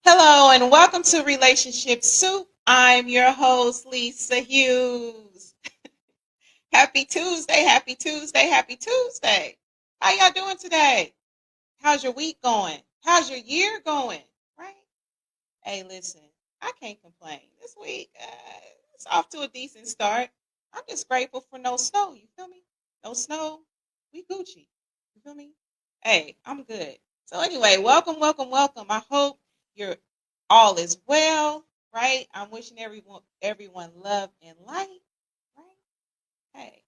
Hello and welcome to Relationship Soup. I'm your host, Lisa Hughes. Happy Tuesday, happy Tuesday, happy Tuesday. How y'all doing today? How's your week going? How's your year going? Right? Hey, listen, I can't complain. This week, it's off to a decent start. I'm just grateful for no snow. You feel me? No snow. We Gucci. You feel me? Hey, I'm good. So anyway, welcome. I hope you're all is well, right? I'm wishing everyone love and light, right? Hey,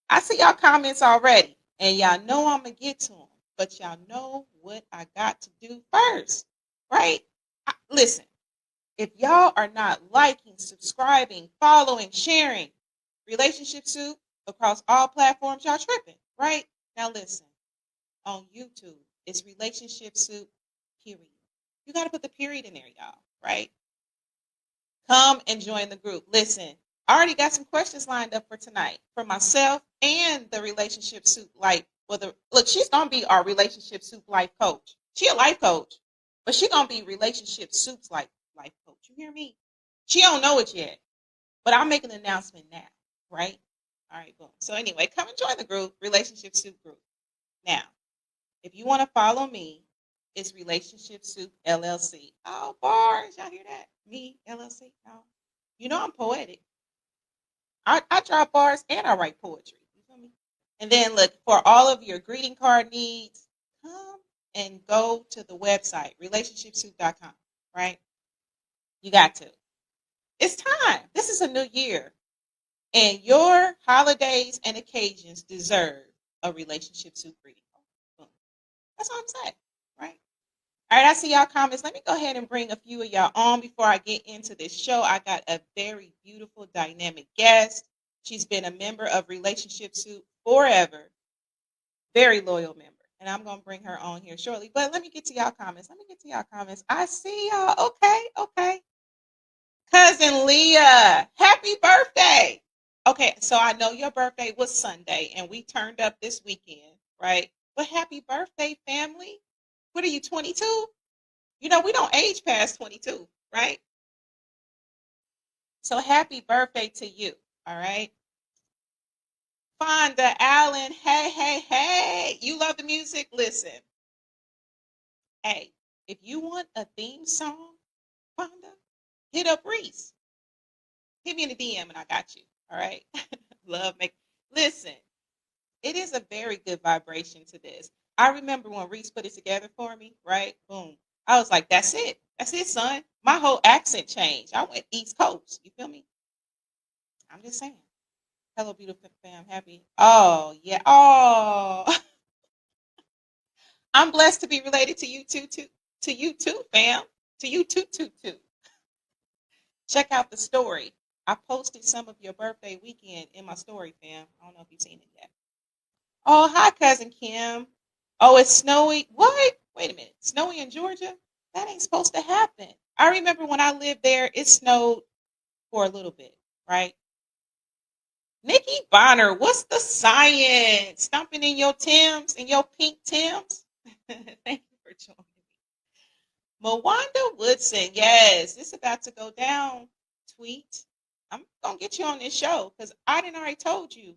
I see y'all comments already, and y'all know I'm gonna get to them, but y'all know what I got to do first, right? Listen, if y'all are not liking, subscribing, following, sharing Relationship Soup across all platforms, y'all tripping, right? Now listen, on YouTube, it's Relationship Soup, period. You got to put the period in there, y'all, right? Come and join the group. Listen, I already got some questions lined up for tonight for myself and the Relationship Soup Life. Look, she's going to be our Relationship Soup Life coach. She a life coach, but she's going to be Relationship Soup's life coach. You hear me? She don't know it yet, but I'll make an announcement now, right? All right, boom. So anyway, come and join the group, Relationship Soup group. Now, if you want to follow me, it's Relationship Soup LLC. Oh, bars. Y'all hear that? Me, LLC? No. You know I'm poetic. I drop bars and I write poetry. You feel me? And then look, for all of your greeting card needs, come and go to the website, relationshipsoup.com, right? You got to. It's time. This is a new year. And your holidays and occasions deserve a Relationship Soup greeting card. That's all I'm saying, right? All right, I see y'all comments. Let me go ahead and bring a few of y'all on before I get into this show. I got a very beautiful, dynamic guest. She's been a member of Relationship Soup forever. Very loyal member. And I'm going to bring her on here shortly. But let me get to y'all comments. I see y'all. Okay. Cousin Leah, happy birthday. Okay, so I know your birthday was Sunday, and we turned up this weekend, right? But happy birthday, family. What are you, 22? You know, we don't age past 22, right? So happy birthday to you, all right? Fonda Allen, hey. You love the music? Listen. Hey, if you want a theme song, Fonda, hit up Reese. Hit me in the DM and I got you, all right? Listen, it is a very good vibration to this. I remember when Reese put it together for me, right? Boom. I was like, that's it. That's it, son. My whole accent changed. I went East Coast. You feel me? I'm just saying. Hello, beautiful fam. Happy. Oh, yeah. Oh, I'm blessed to be related to you too. To you too, fam. To you too. Check out the story. I posted some of your birthday weekend in my story, fam. I don't know if you've seen it yet. Oh, hi, cousin Kim. Oh, it's snowy. What? Wait a minute. Snowy in Georgia? That ain't supposed to happen. I remember when I lived there, it snowed for a little bit, right? Nikki Bonner, what's the science? Stomping in your Tims, in your pink Tims? Thank you for joining me. Mawanda Woodson, yes, it's about to go down. Tweet. I'm gonna get you on this show because I didn't already told you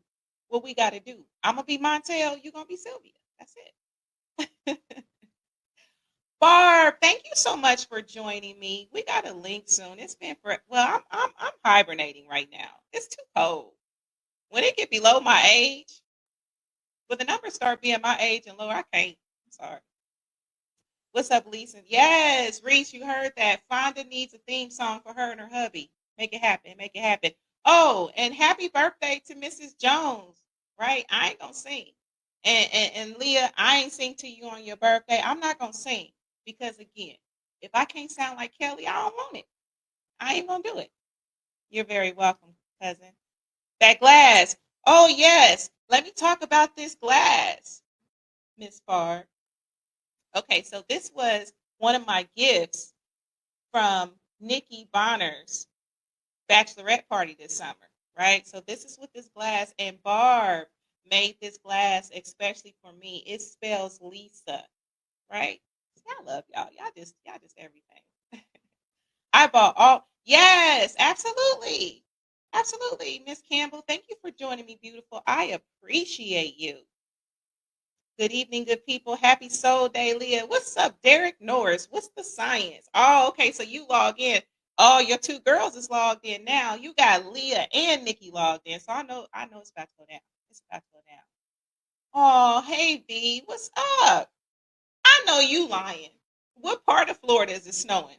what we got to do. I'm gonna be Montel. You're gonna be Sylvia. That's it. Barb, thank you so much for joining me. We got a link soon. It's been for well, I'm hibernating right now. It's too cold. When it get below my age, when the numbers start being my age and lower, I can't. I'm sorry. What's up, Lisa? Yes, Reese, you heard that. Fonda needs a theme song for her and her hubby. Make it happen. Make it happen. Oh, and happy birthday to Mrs. Jones. Right? I ain't gonna sing. And Leah, I ain't sing to you on your birthday. I'm not gonna sing because again, if I can't sound like Kelly, I don't want it. I ain't gonna do it. You're very welcome, cousin. That glass. Oh yes. Let me talk about this glass, Miss Barr. Okay, so this was one of my gifts from Nikki Bonner's bachelorette party this summer, right? So this is with this glass, and Barb made this glass especially for me. It spells Lisa, right? I love y'all. Y'all just everything. I bought all. Yes, absolutely, absolutely, Miss Campbell. Thank you for joining me, beautiful. I appreciate you. Good evening, good people. Happy Soul Day, Leah. What's up, Derek Norris? What's the science? Oh, okay. So you log in. Oh, your two girls is logged in now. You got Leah and Nikki logged in. So I know it's about to go down. It's about to go down. Oh, hey B, what's up? I know you lying. What part of Florida is it snowing?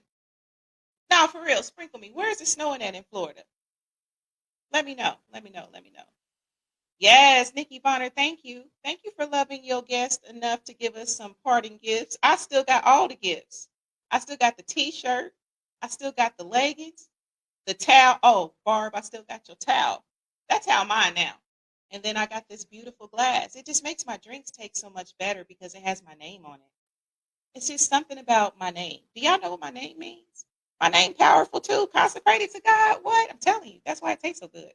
Now, for real, sprinkle me. Where is it snowing at in Florida? Let me know. Let me know. Let me know. Yes, Nikki Bonner, thank you. Thank you for loving your guest enough to give us some parting gifts. I still got all the gifts. I still got the t-shirt. I still got the leggings, the towel. Oh, Barb, I still got your towel. That towel mine now. And then I got this beautiful glass. It just makes my drinks taste so much better because it has my name on it. It's just something about my name. Do y'all know what my name means? My name powerful too, consecrated to God. What? I'm telling you, that's why it tastes so good.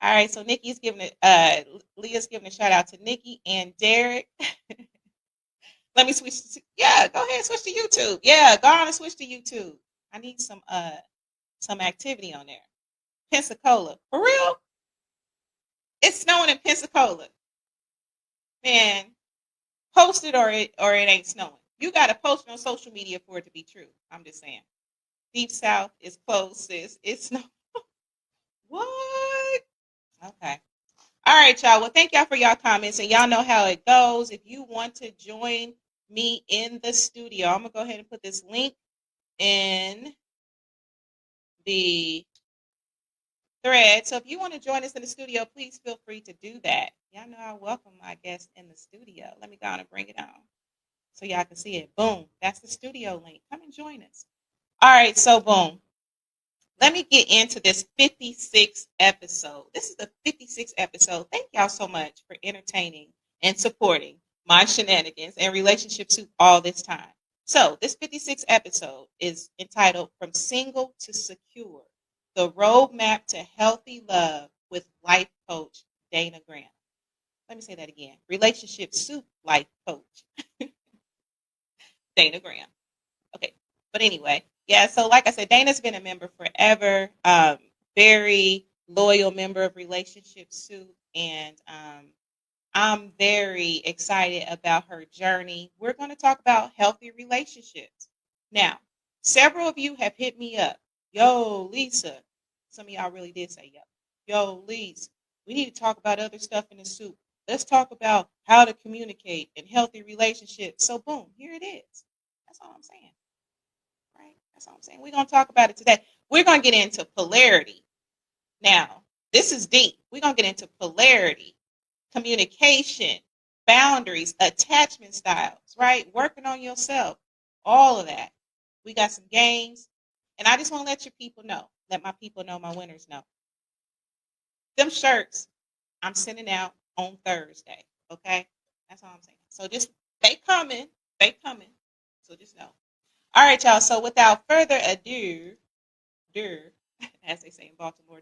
All right, so Nikki's giving it. Leah's giving a shout out to Nikki and Derek. Let me switch. Yeah, go ahead, switch to YouTube. Yeah, go on and switch to YouTube. I need some activity on there. Pensacola, for real? It's snowing in Pensacola, man. Post it or it ain't snowing. You got to post it on social media for it to be true. I'm just saying. Deep South is closed, sis. It's snow. What? Okay. All right, y'all. Well, thank y'all for y'all comments, and y'all know how it goes. If you want to join me in the studio, I'm gonna go ahead and put this link in the thread. So if you want to join us in the studio, please feel free to do that. Y'all know I welcome my guests in the studio. Let me go on and bring it on so y'all can see it. Boom. That's the studio link. Come and join us. All right, so boom. Let me get into this 56th episode. This is the 56th episode. Thank y'all so much for entertaining and supporting my shenanigans and relationship soup all this time. So this 56th episode is entitled From Single to Secure, the Roadmap to Healthy Love with life coach Dana Graham. Let me say that again. Relationship soup life coach Dana Graham. Okay, but anyway, yeah. So like I said, Dana's been a member forever. Very loyal member of Relationship Soup, and I'm very excited about her journey. We're going to talk about healthy relationships. Now, several of you have hit me up. Yo, Lisa. Some of y'all really did say yo. Yo, Lisa. We need to talk about other stuff in the soup. Let's talk about how to communicate in healthy relationships. So, boom, here it is. That's all I'm saying, right? That's all I'm saying. We're going to talk about it today. We're going to get into polarity. Now, this is deep. We're going to get into polarity, communication, boundaries, attachment styles, right? Working on yourself, all of that. We got some games. And I just want to let your people know, let my people know, my winners know. Them shirts I'm sending out on Thursday. Okay? That's all I'm saying. So just they coming. They coming. So just know. All right, y'all. So without further ado, as they say in Baltimore,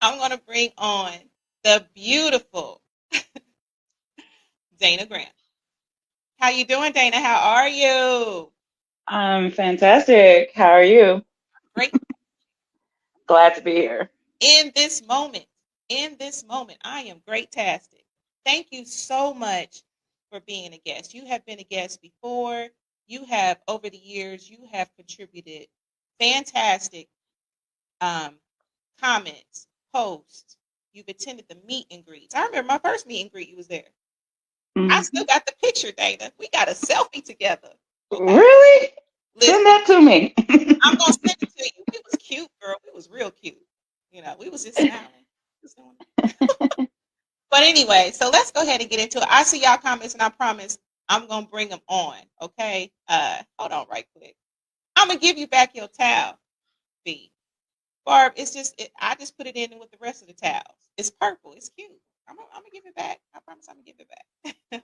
I'm gonna bring on the beautiful Dana Grant. How you doing, Dana? How are you? I'm fantastic. How are you? Great. Glad to be here. In this moment, I am great-tastic. Thank you so much for being a guest. You have been a guest before. You have, over the years, you have contributed fantastic um, comments, posts. You've attended the meet and greets. I remember my first meet and greet, you was there. I still Mhm. got the picture, Dana. We got a selfie together. Okay. Really? Send Listen, that to me. I'm gonna send it to you. We was cute, girl. We was real cute. We was just smiling. Just doing But anyway, so let's go ahead and get into it. I see y'all comments, and I promise I'm gonna bring them on. Okay. Hold on, right quick. I'm gonna give you back your towel, B. Barb. I just put it in with the rest of the towels. It's purple. It's cute. I'm gonna give it back. I promise I'm gonna give it back.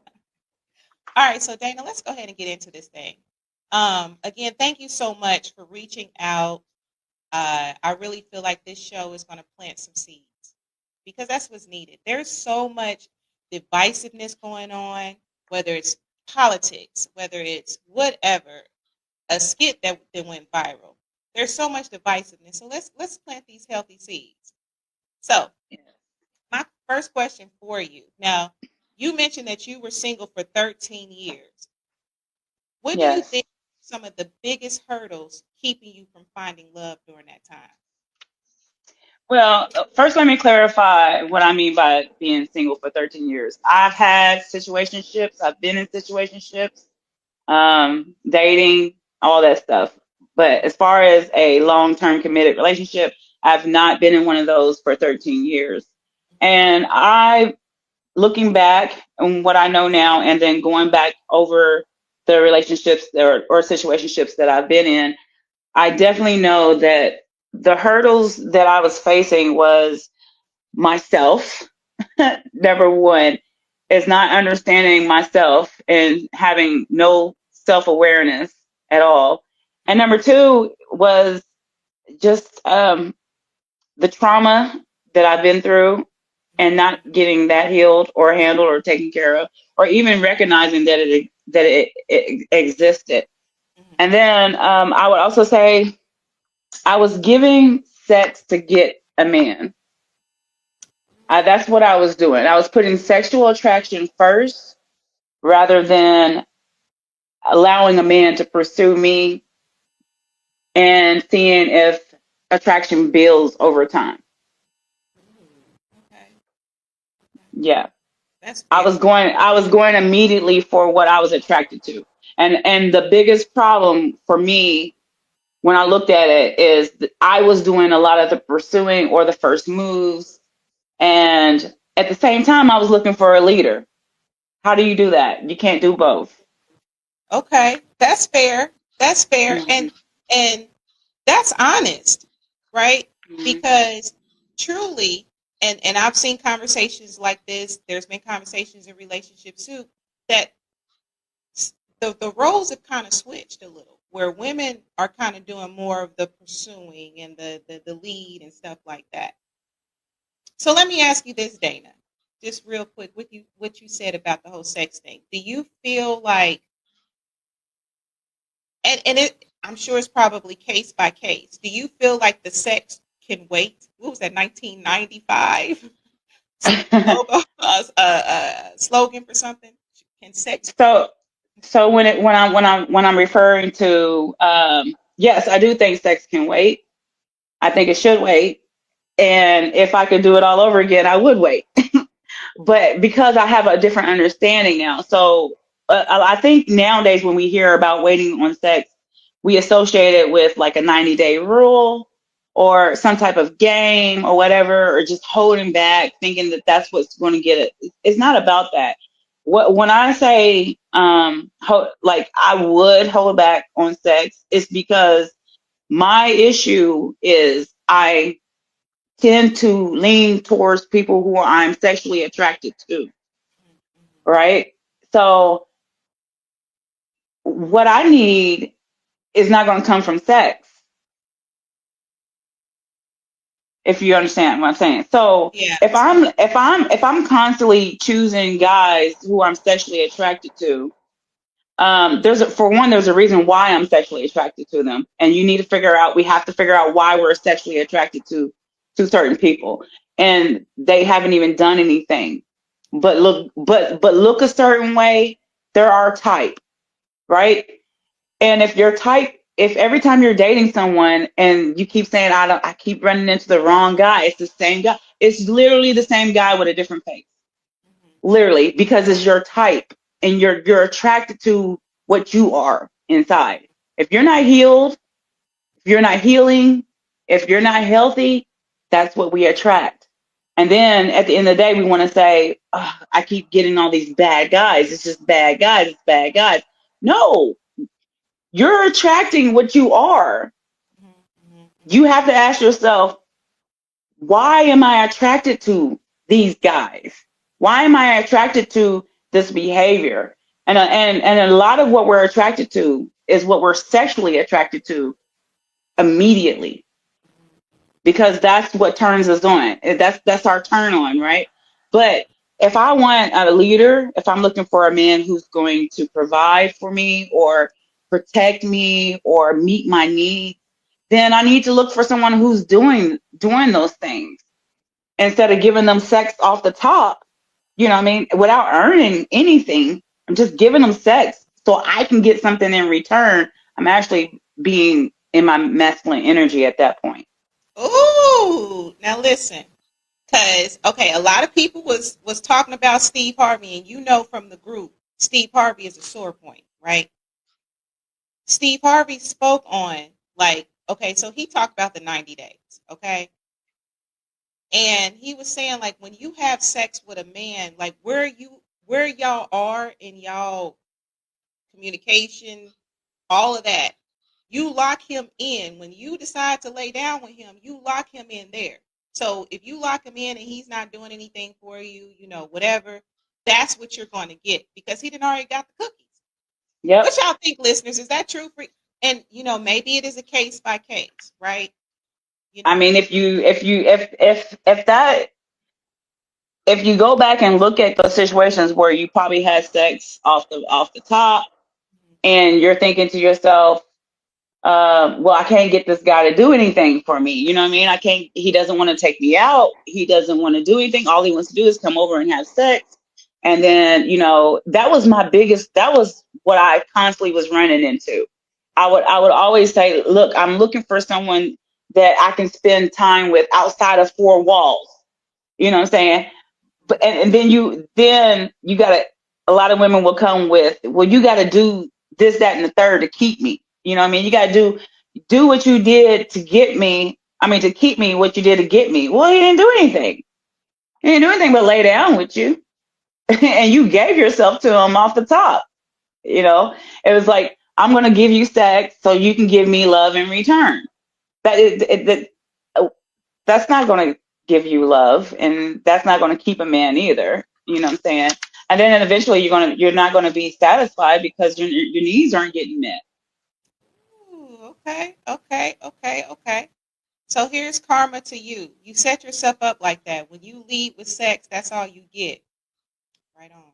All right, so Dana, let's go ahead and get into this thing. Again, thank you so much for reaching out. I really feel like this show is going to plant some seeds because that's what's needed. There's so much divisiveness going on, whether it's politics, whether it's whatever, a skit that went viral. There's so much divisiveness. So let's plant these healthy seeds. So my first question for you. Now, you mentioned that you were single for 13 years. What do you Yes. think are some of the biggest hurdles keeping you from finding love during that time? Well, first let me clarify what I mean by being single for 13 years. I've had situationships. I've been in situationships, dating, all that stuff. But as far as a long-term committed relationship, I've not been in one of those for 13 years. And looking back on what I know now and then going back over the relationships or situationships that I've been in, I definitely know that the hurdles that I was facing was myself. Number one is not understanding myself and having no self awareness at all. And number two was just the trauma that I've been through and not getting that healed or handled or taken care of, or even recognizing that it existed. Mhm. And then I would also say I was giving sex to get a man. That's what I was doing. I was putting sexual attraction first rather than allowing a man to pursue me and seeing if attraction builds over time. Okay. Okay. Yeah. That's I was fair. going I was going immediately for what I was attracted to. And the biggest problem for me when I looked at it is that I was doing a lot of the pursuing or the first moves, and at the same time I was looking for a leader. How do you do that? You can't do both. Okay. That's fair. That's fair. Mhm. And that's honest, right? Mhm. Because truly, and I've seen conversations like this, there's been conversations in relationships too, that the roles have kind of switched a little, where women are kind of doing more of the pursuing and the lead and stuff like that. So let me ask you this, Dana, just real quick, what you said about the whole sex thing. Do you feel like, and I'm sure it's probably case by case. Do you feel like the sex can wait? What was that, 1995 logo, slogan for something? Can sex? so so when I'm referring to yes, I do think sex can wait. I think it should wait. And if I could do it all over again, I would wait. But because I have a different understanding now, so I think nowadays when we hear about waiting on sex, we associate it with like a 90-day rule or some type of game or whatever, or just holding back, thinking that that's what's going to get it. It's not about that. When I say like I would hold back on sex, it's because my issue is I tend to lean towards people who I'm sexually attracted to, right? So what I need is not going to come from sex, if you understand what I'm saying. So Yeah. if I'm constantly choosing guys who I'm sexually attracted to, there's a reason why I'm sexually attracted to them, and we have to figure out why we're sexually attracted to certain people, and they haven't even done anything but look a certain way. They're our type, right? And if every time you're dating someone and you keep saying I keep running into the wrong guy, it's the same guy. It's literally the same guy with a different face, literally, because it's your type and you're attracted to what you are inside. If you're not healed, if you're not healing, if you're not healthy, that's what we attract. And then at the end of the day, we want to say, "Ugh, I keep getting all these bad guys. It's just bad guys. It's bad guys." No, you're attracting what you are. You have to ask yourself, why am I attracted to these guys? Why am I attracted to this behavior? And a lot of what we're attracted to is what we're sexually attracted to immediately, because that's what turns us on. That's our turn on, right? But if I want a leader, if I'm looking for a man who's going to provide for me or protect me or meet my needs, then I need to look for someone who's doing those things instead of giving them sex off the top, you know what I mean, without earning anything. I'm just giving them sex so I can get something in return. I'm actually being in my masculine energy at that point. Ooh, now listen, because okay, a lot of people was talking about Steve Harvey, and you know from the group, Steve Harvey is a sore point, right? Steve Harvey spoke on like, okay, so he talked about the 90 days, okay? And he was saying like when you have sex with a man, like where y'all are in y'all communication, all of that, you lock him in. When you decide to lay down with him, you lock him in there. So if you lock him in and he's not doing anything for you, whatever, that's what you're going to get because he didn't already got the cookies. Yep. What y'all think, listeners? Is that true for? And maybe it is a case by case, right? I mean, if you go back and look at those situations where you probably had sex off the top, and you're thinking to yourself, well, I can't get this guy to do anything for me. You know what I mean? I can't. He doesn't want to take me out. He doesn't want to do anything. All he wants to do is come over and have sex. And then, that was my biggest. That was what I constantly was running into. I would always say, look, I'm looking for someone that I can spend time with outside of four walls. You know what I'm saying? But and then you gotta, a lot of women will come with, well, you gotta do this, that, and the third to keep me. You know what I mean? You gotta do what you did to get me. I mean, to keep me, what you did to get me. Well, he didn't do anything. He didn't do anything but lay down with you. And you gave yourself to him off the top. It was like, I'm gonna give you sex so you can give me love in return. That's not going to give you love, and that's not going to keep a man either. You know what I'm saying? And then eventually you're not going to be satisfied because your needs aren't getting met. Ooh, okay, okay, okay, okay. So here's karma to you. You set yourself up like that. When you lead with sex, that's all you get. Right on.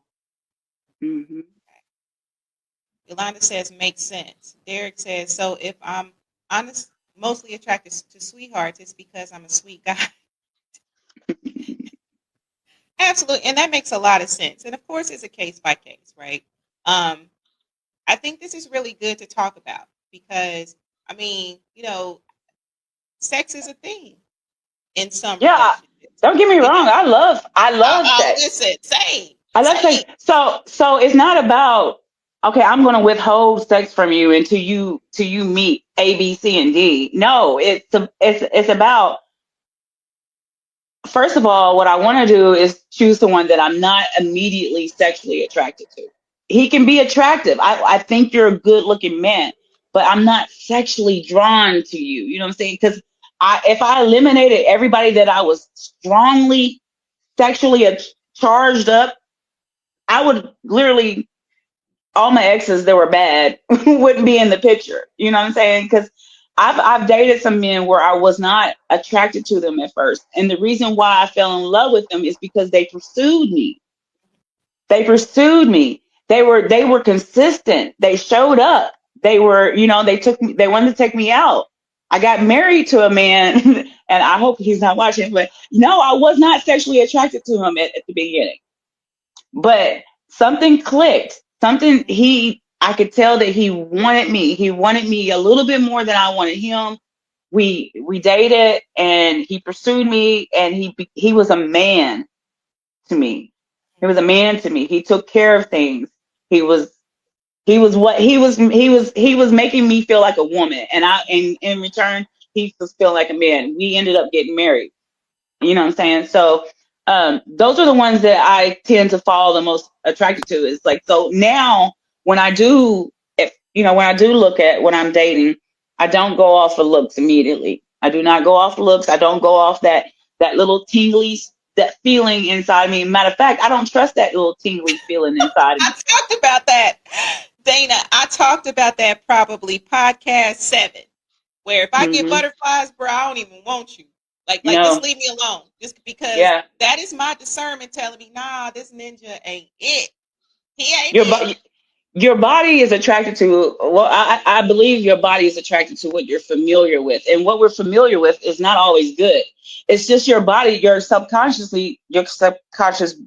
Hmm. Okay. Yolanda says makes sense. Derek says, so if I'm honest, mostly attracted to sweethearts, it's because I'm a sweet guy. Absolutely, and that makes a lot of sense. And of course, it's a case by case, right? Um, I think this is really good to talk about because I mean, sex is a thing. in some Yeah, relationships. don't get me You wrong. know, I love sex. listen, same, I love sex. same. So it's not about, okay, I'm going to withhold sex from you until you meet A, B, C, and D. No, it's about, first of all, what I want to do is choose someone that I'm not immediately sexually attracted to. He can be attractive. I think you're a good looking man, but I'm not sexually drawn to you. You know what I'm saying? Because if I eliminated everybody that I was strongly sexually charged up, I would literally, all my exes that were bad wouldn't be in the picture. You know what I'm saying? Because I've dated some men where I was not attracted to them at first, and the reason why I fell in love with them is because they pursued me. They pursued me. They were consistent. They showed up. They were, they took me. They wanted to take me out. I got married to a man, and I hope he's not watching. But no, I was not sexually attracted to him at the beginning. But something clicked. I could tell that he wanted me. He wanted me a little bit more than I wanted him. We dated, and he pursued me, and he was a man to me. He was a man to me. He took care of things. He was he was making me feel like a woman, and in return he was feeling like a man. We ended up getting married. You know what I'm saying? So those are the ones that I tend to fall the most attracted to. It's like, so now when I do, when I do look at when I'm dating, I don't go off of looks immediately. I do not go off of looks. I don't go off that little tingly, that feeling inside me. Matter of fact, I don't trust that little tingly feeling inside of I me. talked about that, Dana. I talked about that probably podcast 7, where if I get Hmm. butterflies, bro, I don't even want you. Like just No, leave me alone. Just because yeah, that is my discernment telling me, nah, this ninja ain't it. He ain't your it. body. Your body is attracted to, well, I believe your body is attracted to what you're familiar with, and what we're familiar with is not always good. It's just your body, your subconscious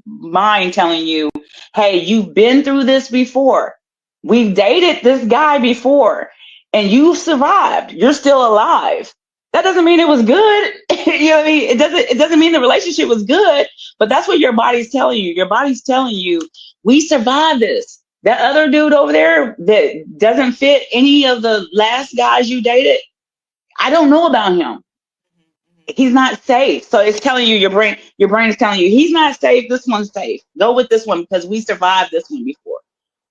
mind telling you, hey, you've been through this before. We've dated this guy before, and you survived. You're still alive. That doesn't mean it was good. You know what I mean? It doesn't mean the relationship was good, but that's what your body's telling you. Your body's telling you, we survived this. That other dude over there that doesn't fit any of the last guys you dated, I don't know about him. Mhm, He's not safe. So it's telling you, your brain is telling you, he's not safe. This one's safe. Go with this one because we survived this one before.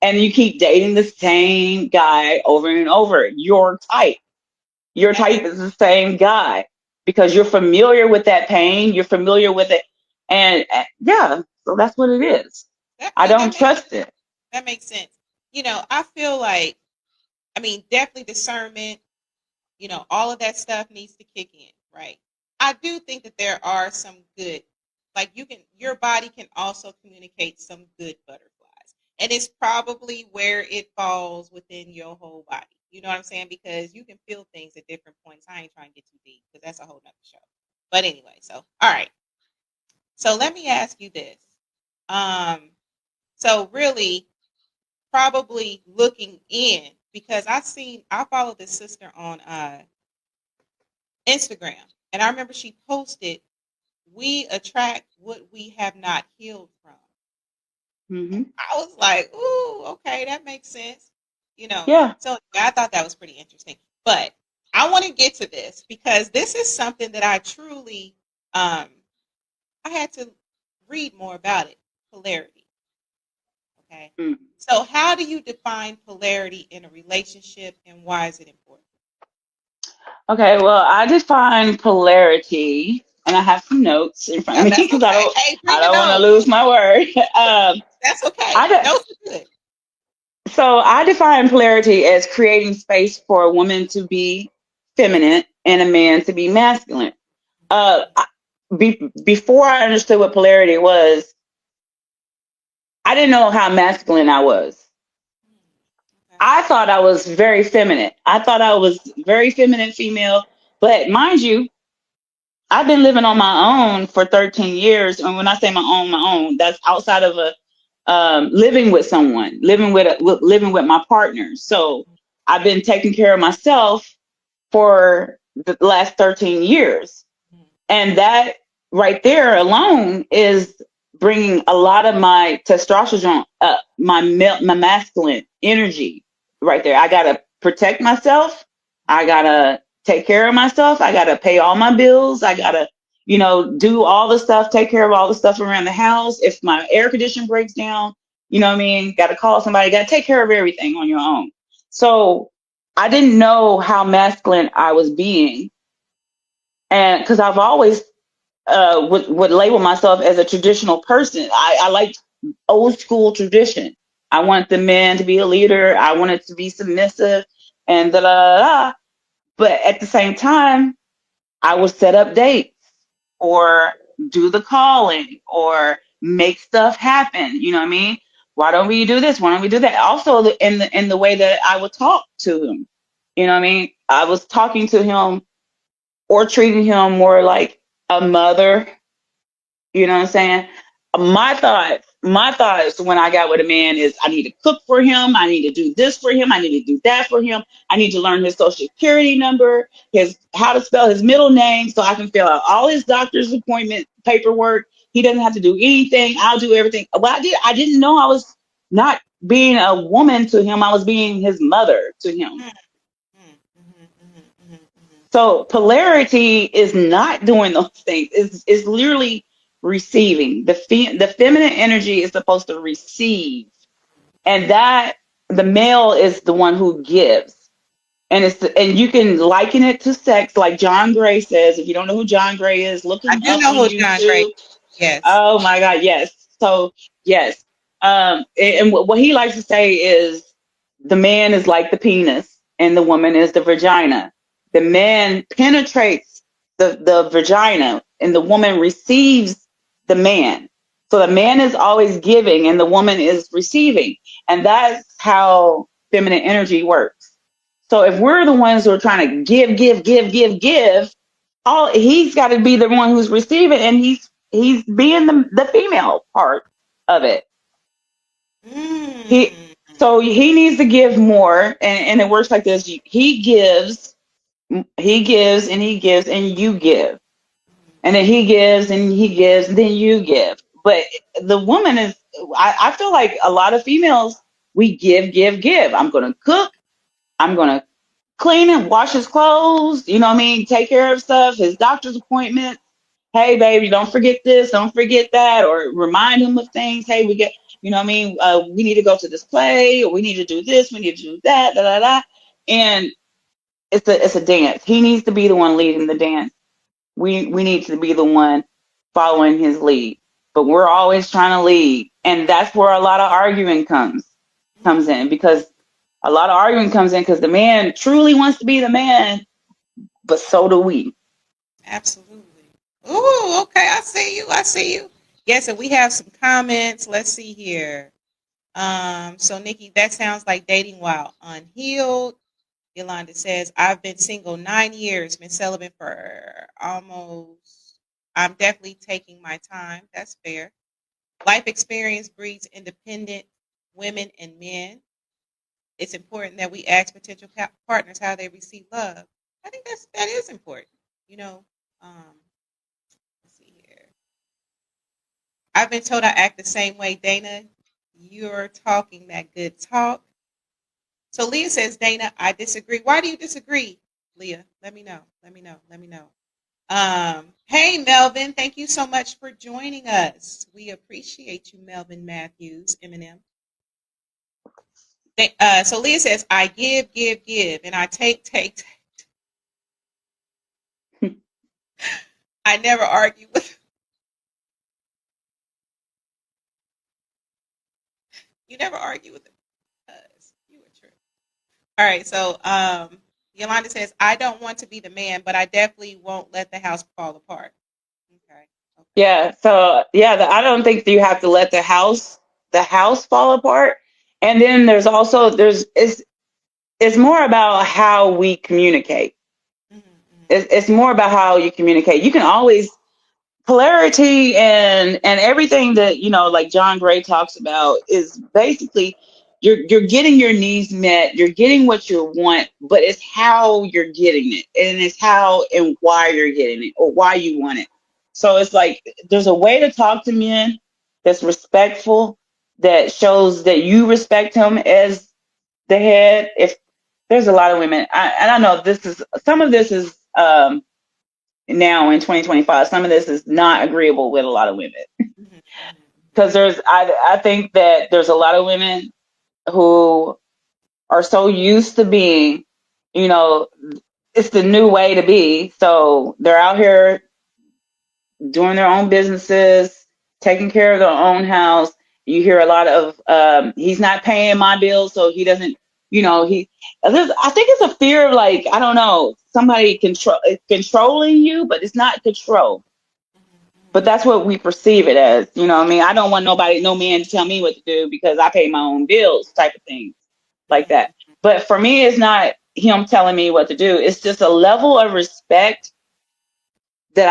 And you keep dating the same guy over and over. Your type. Your type is the same guy because you're familiar with that pain. You're familiar with it. And yeah, so that's what it is. That, I no, that don't makes trust it. that makes sense. I feel like, I mean, definitely discernment. All of that stuff needs to kick in, right? I do think that there are some good, like your body can also communicate some good butterflies. And it's probably where it falls within your whole body. You know what I'm saying? Because you can feel things at different points. I ain't trying to get too deep because that's a whole nother show. But anyway, so, all right. So let me ask you this. Um, so really, probably looking in because I follow this sister on Instagram, and I remember she posted, "We attract what we have not healed from." Hmm. I was like, "Ooh, okay, that makes sense." Yeah. So I thought that was pretty interesting. But I want to get to this because this is something that I truly, I had to read more about it. Polarity. Okay. Mm. So how do you define polarity in a relationship, and why is it important? Okay, well, I define polarity, and I have some notes in front Yeah, of me that's because okay. Hey, I bring it don't want to on. lose my word. That's okay. I de- Notes are good. so I define polarity as creating space for a woman to be feminine and a man to be masculine. Uh, I- Before I understood what polarity was, I didn't know how masculine I was. Okay. I thought I was very feminine. I thought I was very feminine female, but mind you, I've been living on my own for 13 years. And when I say my own, that's outside of living with someone, living with my partner. So I've been taking care of myself for the last 13 years. And that right there alone is bringing a lot of my testosterone up, my masculine energy right there. I got to protect myself. I got to take care of myself. I got to pay all my bills. I got to, do all the stuff, take care of all the stuff around the house. If my air conditioner breaks down, you know what I mean? Got to call somebody, got to take care of everything on your own. So I didn't know how masculine I was being. And because I've always would label myself as a traditional person. I like old school tradition. I want the man to be a leader. I wanted to be submissive and da da da. But at the same time, I would set up dates or do the calling or make stuff happen. You know what I mean? Why don't we do this? Why don't we do that? Also, in the way that I would talk to him. You know what I mean? I was talking to him or treating him more like a mother. You know what I'm saying? My thoughts when I got with a man is I need to cook for him. I need to do this for him. I need to do that for him. I need to learn his social security number, how to spell his middle name so I can fill out all his doctor's appointment paperwork. He doesn't have to do anything. I'll do everything. Well, I didn't know I was not being a woman to him. I was being his mother to him. So polarity is not doing those things. It's literally receiving. The feminine energy is supposed to receive, and that the male is the one who gives. And and you can liken it to sex, like John Gray says. If you don't know who John Gray is, look him I up do know on who YouTube. John Gray. Yes. Oh my God, yes. So yes, and what he likes to say is the man is like the penis, and the woman is the vagina. The man penetrates the vagina, and the woman receives the man. So the man is always giving, and the woman is receiving, and that's how feminine energy works. So if we're the ones who are trying to give, he's got to be the one who's receiving, and he's being the female part of it. So he needs to give more, and it works like this. He gives, and he gives, and you give. And then he gives, and he gives, and then you give. But the woman is, I feel like a lot of females, we give. I'm going to cook. I'm going to clean and wash his clothes. You know what I mean? Take care of stuff, his doctor's appointments. Hey, baby, don't forget this, don't forget that, or remind him of things. Hey, you know what I mean? We need to go to this play, or we need to do this, we need to do that, da da da. And it's a dance. He needs to be the one leading the dance. We need to be the one following his lead. But we're always trying to lead, and that's where a lot of arguing comes in, because a lot of arguing comes in because the man truly wants to be the man, but so do we. Absolutely. Oh, okay. I see you. Yes, and we have some comments. Let's see here. So Nikki, that sounds like dating while unhealed. Yolanda says, I've been single 9 years, been celibate for almost, I'm definitely taking my time. That's fair. Life experience breeds independent women and men. It's important that we ask potential partners how they receive love. I think that is important. Let's see here. I've been told I act the same way, Dana. You're talking that good talk. So Leah says, Dana, I disagree. Why do you disagree, Leah? Let me know. Hey, Melvin, thank you so much for joining us. We appreciate you, Melvin Matthews, Eminem. So Leah says, I give, and I take. I never argue with. You never argue with them. You were true. All right, so Yolanda says, I don't want to be the man, but I definitely won't let the house fall apart. Okay. Yeah. So I don't think you have to let the house fall apart. And then it's more about how we communicate. It's more about how you communicate. You can always polarity and everything that, like John Gray talks about is basically you're getting your needs met, you're getting what you want, but it's how you're getting it, and it's how and why you're getting it or why you want it. So it's like there's a way to talk to men that's respectful, that shows that you respect him as the head. If there's a lot of women, and I know this is some of this is now in 2025, some of this is not agreeable with a lot of women because I think that there's a lot of women who are so used to being, you know, it's the new way to be. So they're out here doing their own businesses, taking care of their own house. You hear a lot of, he's not paying my bills, so he doesn't, I think it's a fear of like, I don't know, somebody controlling you, but it's not control. But that's what we perceive it as. You know what I mean? I don't want no man to tell me what to do because I pay my own bills type of thing like that. But for me, it's not him telling me what to do. It's just a level of respect that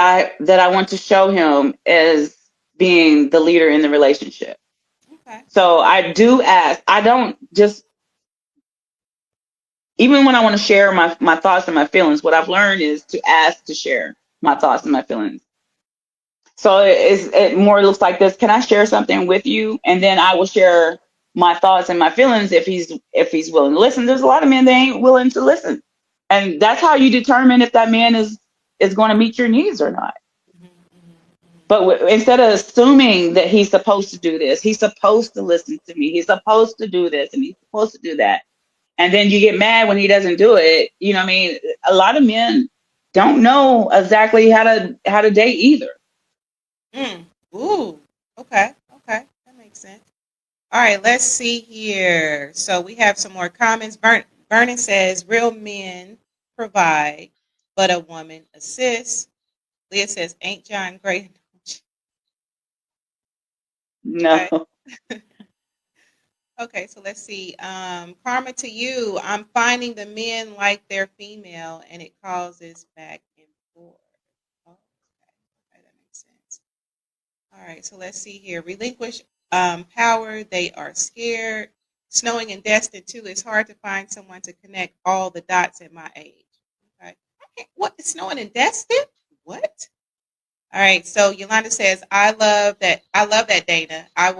I want to show him as being the leader in the relationship. Okay. So I do ask. I don't just, even when I want to share my thoughts and my feelings, what I've learned is to ask to share my thoughts and my feelings. So it more looks like this. Can I share something with you? And then I will share my thoughts and my feelings if he's willing to listen. There's a lot of men that ain't willing to listen. And that's how you determine if that man is going to meet your needs or not. But instead of assuming that he's supposed to do this, he's supposed to listen to me, he's supposed to do this, and he's supposed to do that. And then you get mad when he doesn't do it. You know what I mean? A lot of men don't know exactly how to date either. Ooh. Okay. That makes sense. All right, let's see here. So we have some more comments. Vernon says, real men provide, but a woman assists. Leah says, ain't John great? No. Okay, so let's see. Karma to you. I'm finding the men like their female, and it causes back and forth. Oh, okay, that makes sense. All right, so let's see here. Relinquish power. They are scared. Snowing and destined too. It's hard to find someone to connect all the dots at my age. Okay, what? Snowing and destined? What? All right. So Yolanda says, I love that, Dana. I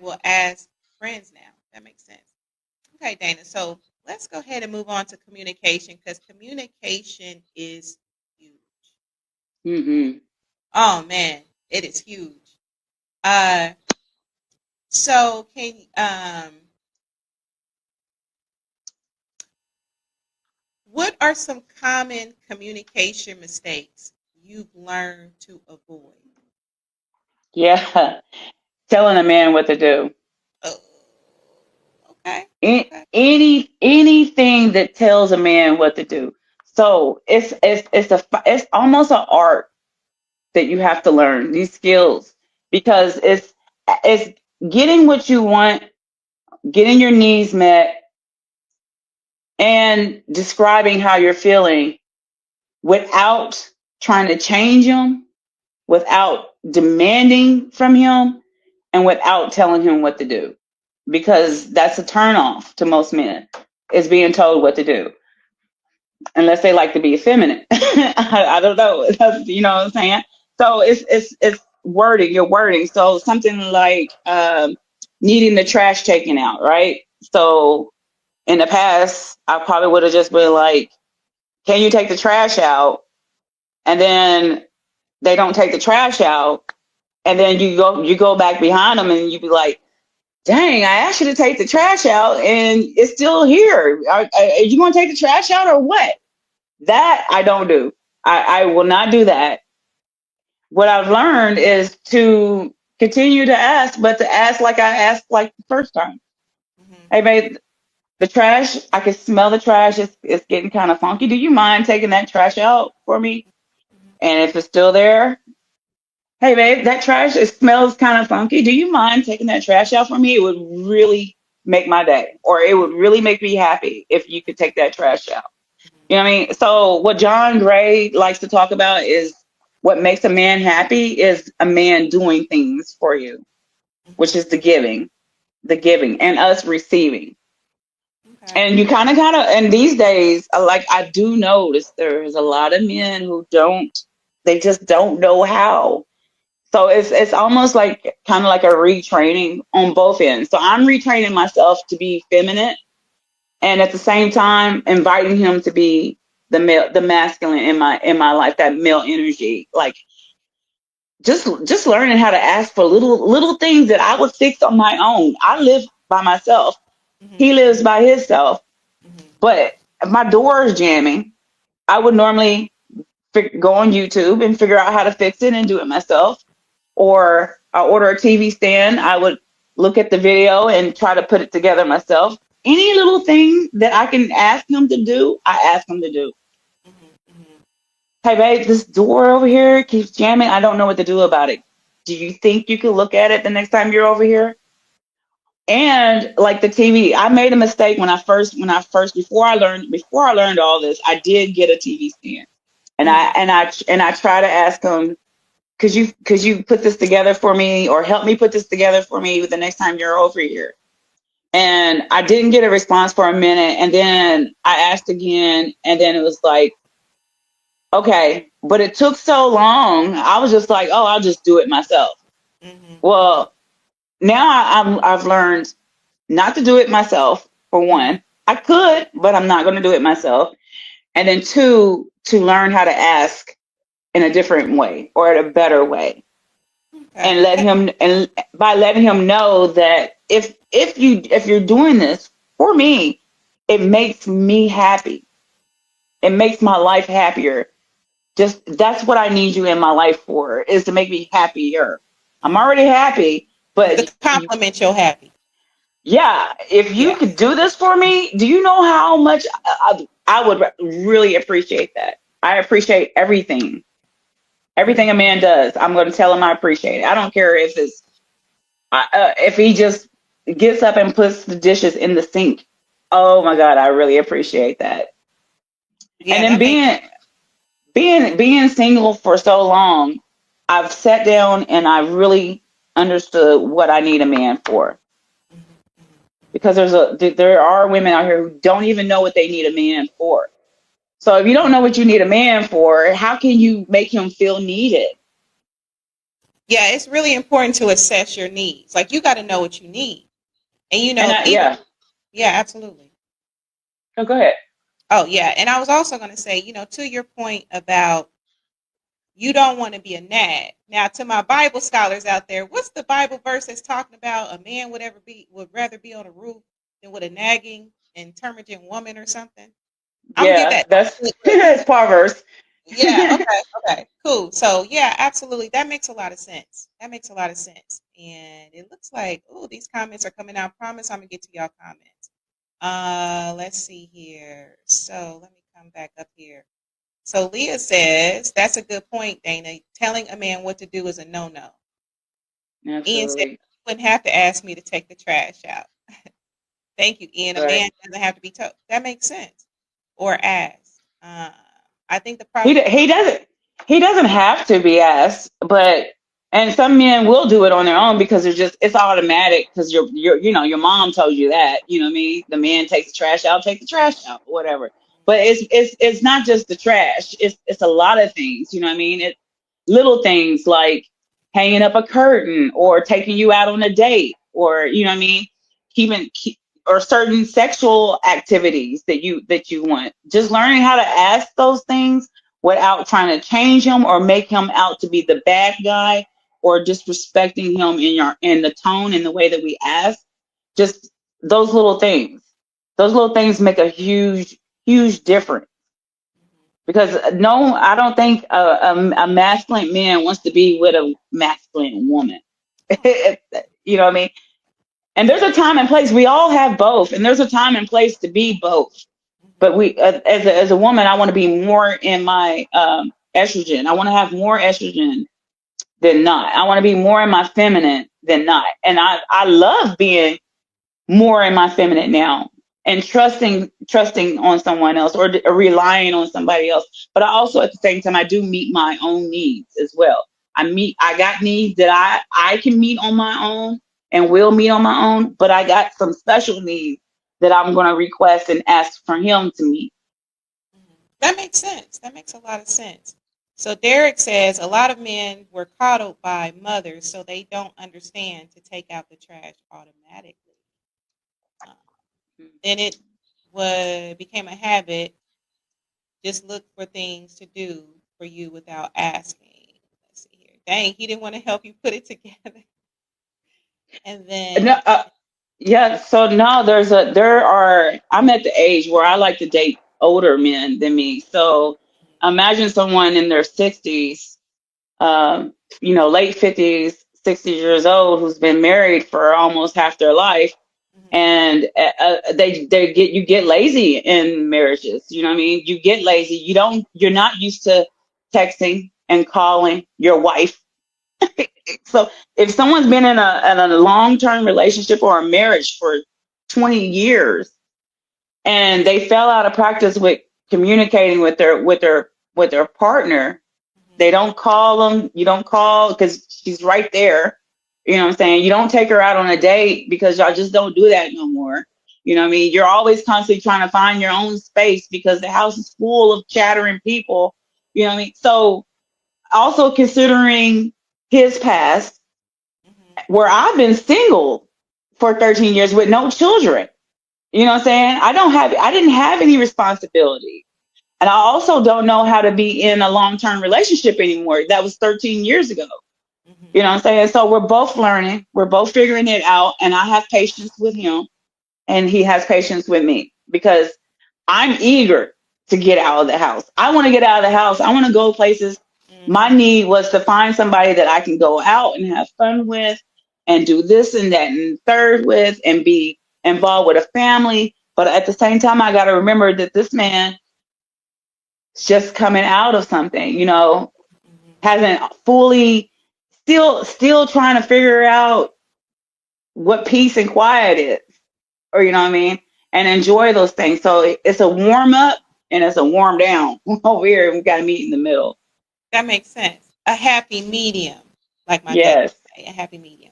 will ask friends now. That makes sense. Okay, Dana. So let's go ahead and move on to communication because communication is huge. Mm-hmm. Oh man, it is huge. So what are some common communication mistakes you've learned to avoid? Yeah. Telling a man what to do. Oh, okay. Anything that tells a man what to do. So it's almost an art that you have to learn these skills because it's getting what you want, getting your needs met, and describing how you're feeling without trying to change him, without demanding from him, and without telling him what to do. Because that's a turnoff to most men, is being told what to do. Unless they like to be effeminate. I don't know. You know what I'm saying? So it's wording, your wording. So something like needing the trash taken out, right? So in the past, I probably would have just been like, can you take the trash out? And then they don't take the trash out. And then you go back behind them and you be like, dang, I asked you to take the trash out and it's still here. Are you going to take the trash out or what? That I don't do. I will not do that. What I've learned is to continue to ask, but to ask like I asked like the first time. Mm-hmm. Hey, babe, the trash, I can smell the trash. It's getting kind of funky. Do you mind taking that trash out for me? Mm-hmm. And if it's still there, hey, babe, that trash, it smells kind of funky. Do you mind taking that trash out for me? It would really make my day, or it would really make me happy if you could take that trash out. You know what I mean? So what John Gray likes to talk about is what makes a man happy is a man doing things for you, which is the giving. the giving and us receiving. Okay. And you kind of gotta, and these days, like I do notice there's a lot of men who they just don't know how. So it's almost like kind of like a retraining on both ends. So I'm retraining myself to be feminine, and at the same time inviting him to be the masculine in my life, that male energy. Like just learning how to ask for little things that I would fix on my own. I live by myself. He Mm-hmm. lives by himself. Mm-hmm. But if my door is jamming, I would normally go on YouTube and figure out how to fix it and do it myself. Or I order a TV stand, I would look at the video and try to put it together myself. Any little thing that I can ask him to do, I ask him to do. Mm-hmm. Hey, babe, this door over here keeps jamming. I don't know what to do about it. Do you think you could look at it the next time you're over here? And like the TV, I made a mistake when I first before I learned all this, I did get a TV stand. And Mm-hmm. I try to ask him, could you put this together for me or help me put this together for me the next time you're over here? And I didn't get a response for a minute, and then I asked again, and then it was like, okay, but it took so long. I was just like, oh, I'll just do it myself. Mm-hmm. Well, now I've learned not to do it myself. For one, I could, but I'm not going to do it myself. And then two, to learn how to ask in a different way or in a better way, and Okay. by letting him know that if you're doing this for me, it makes me happy. It makes my life happier. Just that's what I need you in my life for, is to make me happier. I'm already happy, To but compliment your happy. yeah, if you Yeah. could do this for me, do you know how much I would really appreciate that? I appreciate everything a man does. I'm going to tell him I appreciate it. I don't care if he just gets up and puts the dishes in the sink. Oh my God, I really appreciate that. And Yeah, then that makes being single for so long, I've sat down and I really understood what I need a man for. Because there are women out here who don't even know what they need a man for. So if you don't know what you need a man for, how can you make him feel needed? yeah, it's really important to assess your needs. Like you got to know what you need. And And even yeah, absolutely. oh, go ahead. Oh, yeah. And I was also going to say, to your point about you don't want to be a nag. Now, to my Bible scholars out there, what's the Bible verse that's talking about a man would rather be on a roof than with a nagging and termagant woman or something? I'm gonna get Yeah, that. that's that's Proverbs. Yeah. Okay. Okay. Cool. So yeah, absolutely. That makes a lot of sense. That makes a lot of sense. And it looks like these comments are coming out. Promise I'm gonna get to y'all comments. Let's see here. So let me come back up here. So Leah says that's a good point, Dana. Telling a man what to do is a no-no. Ian said Absolutely. you wouldn't have to ask me to take the trash out. Thank you, Ian. A Right. man doesn't have to be told. That makes sense. Or asked. I think the He problem. d- he doesn't he doesn't have to be asked, but and some men will do it on their own because it's automatic because your mom told you that, you know what I mean? The man takes the trash out, take the trash out, whatever. But it's not just the trash. It's a lot of things, you know what I mean? It's little things like hanging up a curtain or taking you out on a date, or you know what I mean? Keeping keep, or certain sexual activities that you want. Just learning how to ask those things without trying to change him or make him out to be the bad guy, or disrespecting him in the tone and the way that we ask. Just those little things. Those little things make a huge difference. Because no, I don't think a masculine man wants to be with a masculine woman. You know what I mean? And there's a time and place. We all have both, and there's a time and place to be both. But as a woman, I want to be more in my estrogen. I want to have more estrogen than not. I want to be more in my feminine than not. And I love being more in my feminine now, and trusting on someone else, or relying on somebody else. But I also, at the same time, I do meet my own needs as well. I got needs that I can meet on my own, and will meet on my own, but I got some special needs that I'm going to request and ask for him to meet. That makes sense. That makes a lot of sense. So Derek says a lot of men were coddled by mothers, so they don't understand to take out the trash automatically. Then it became a habit. Just look for things to do for you without asking. Let's see here. Dang, he didn't want to help you put it together. And then No, yeah. So now I'm at the age where I like to date older men than me. So imagine someone in their 60s, late 50s, 60 years old, who's been married for almost half their life, and you get lazy in marriages. You know what I mean? You get lazy. You're not used to texting and calling your wife. So if someone's been in a long-term relationship or a marriage for 20 years and they fell out of practice with communicating with their partner, they don't call them. You don't call because she's right there. You know what I'm saying? You don't take her out on a date because y'all just don't do that no more. You know what I mean? You're always constantly trying to find your own space because the house is full of chattering people. You know what I mean? So also considering his past, where I've been single for 13 years with no children. You know what I'm saying? I didn't have any responsibility. And I also don't know how to be in a long-term relationship anymore. That was 13 years ago. You know what I'm saying? So we're both learning. We're both figuring it out. And I have patience with him and he has patience with me because I'm eager to get out of the house. I want to get out of the house. I want to go places. My need was to find somebody that I can go out and have fun with and do this and that and third with and be involved with a family. But at the same time, I got to remember that this man is just coming out of something, hasn't fully, still trying to figure out what peace and quiet is, or, you know what I mean? And enjoy those things. So it's a warm up and it's a warm down over here. We got to meet in the middle. That makes sense. A happy medium, like my dad Yes. would say, a happy medium.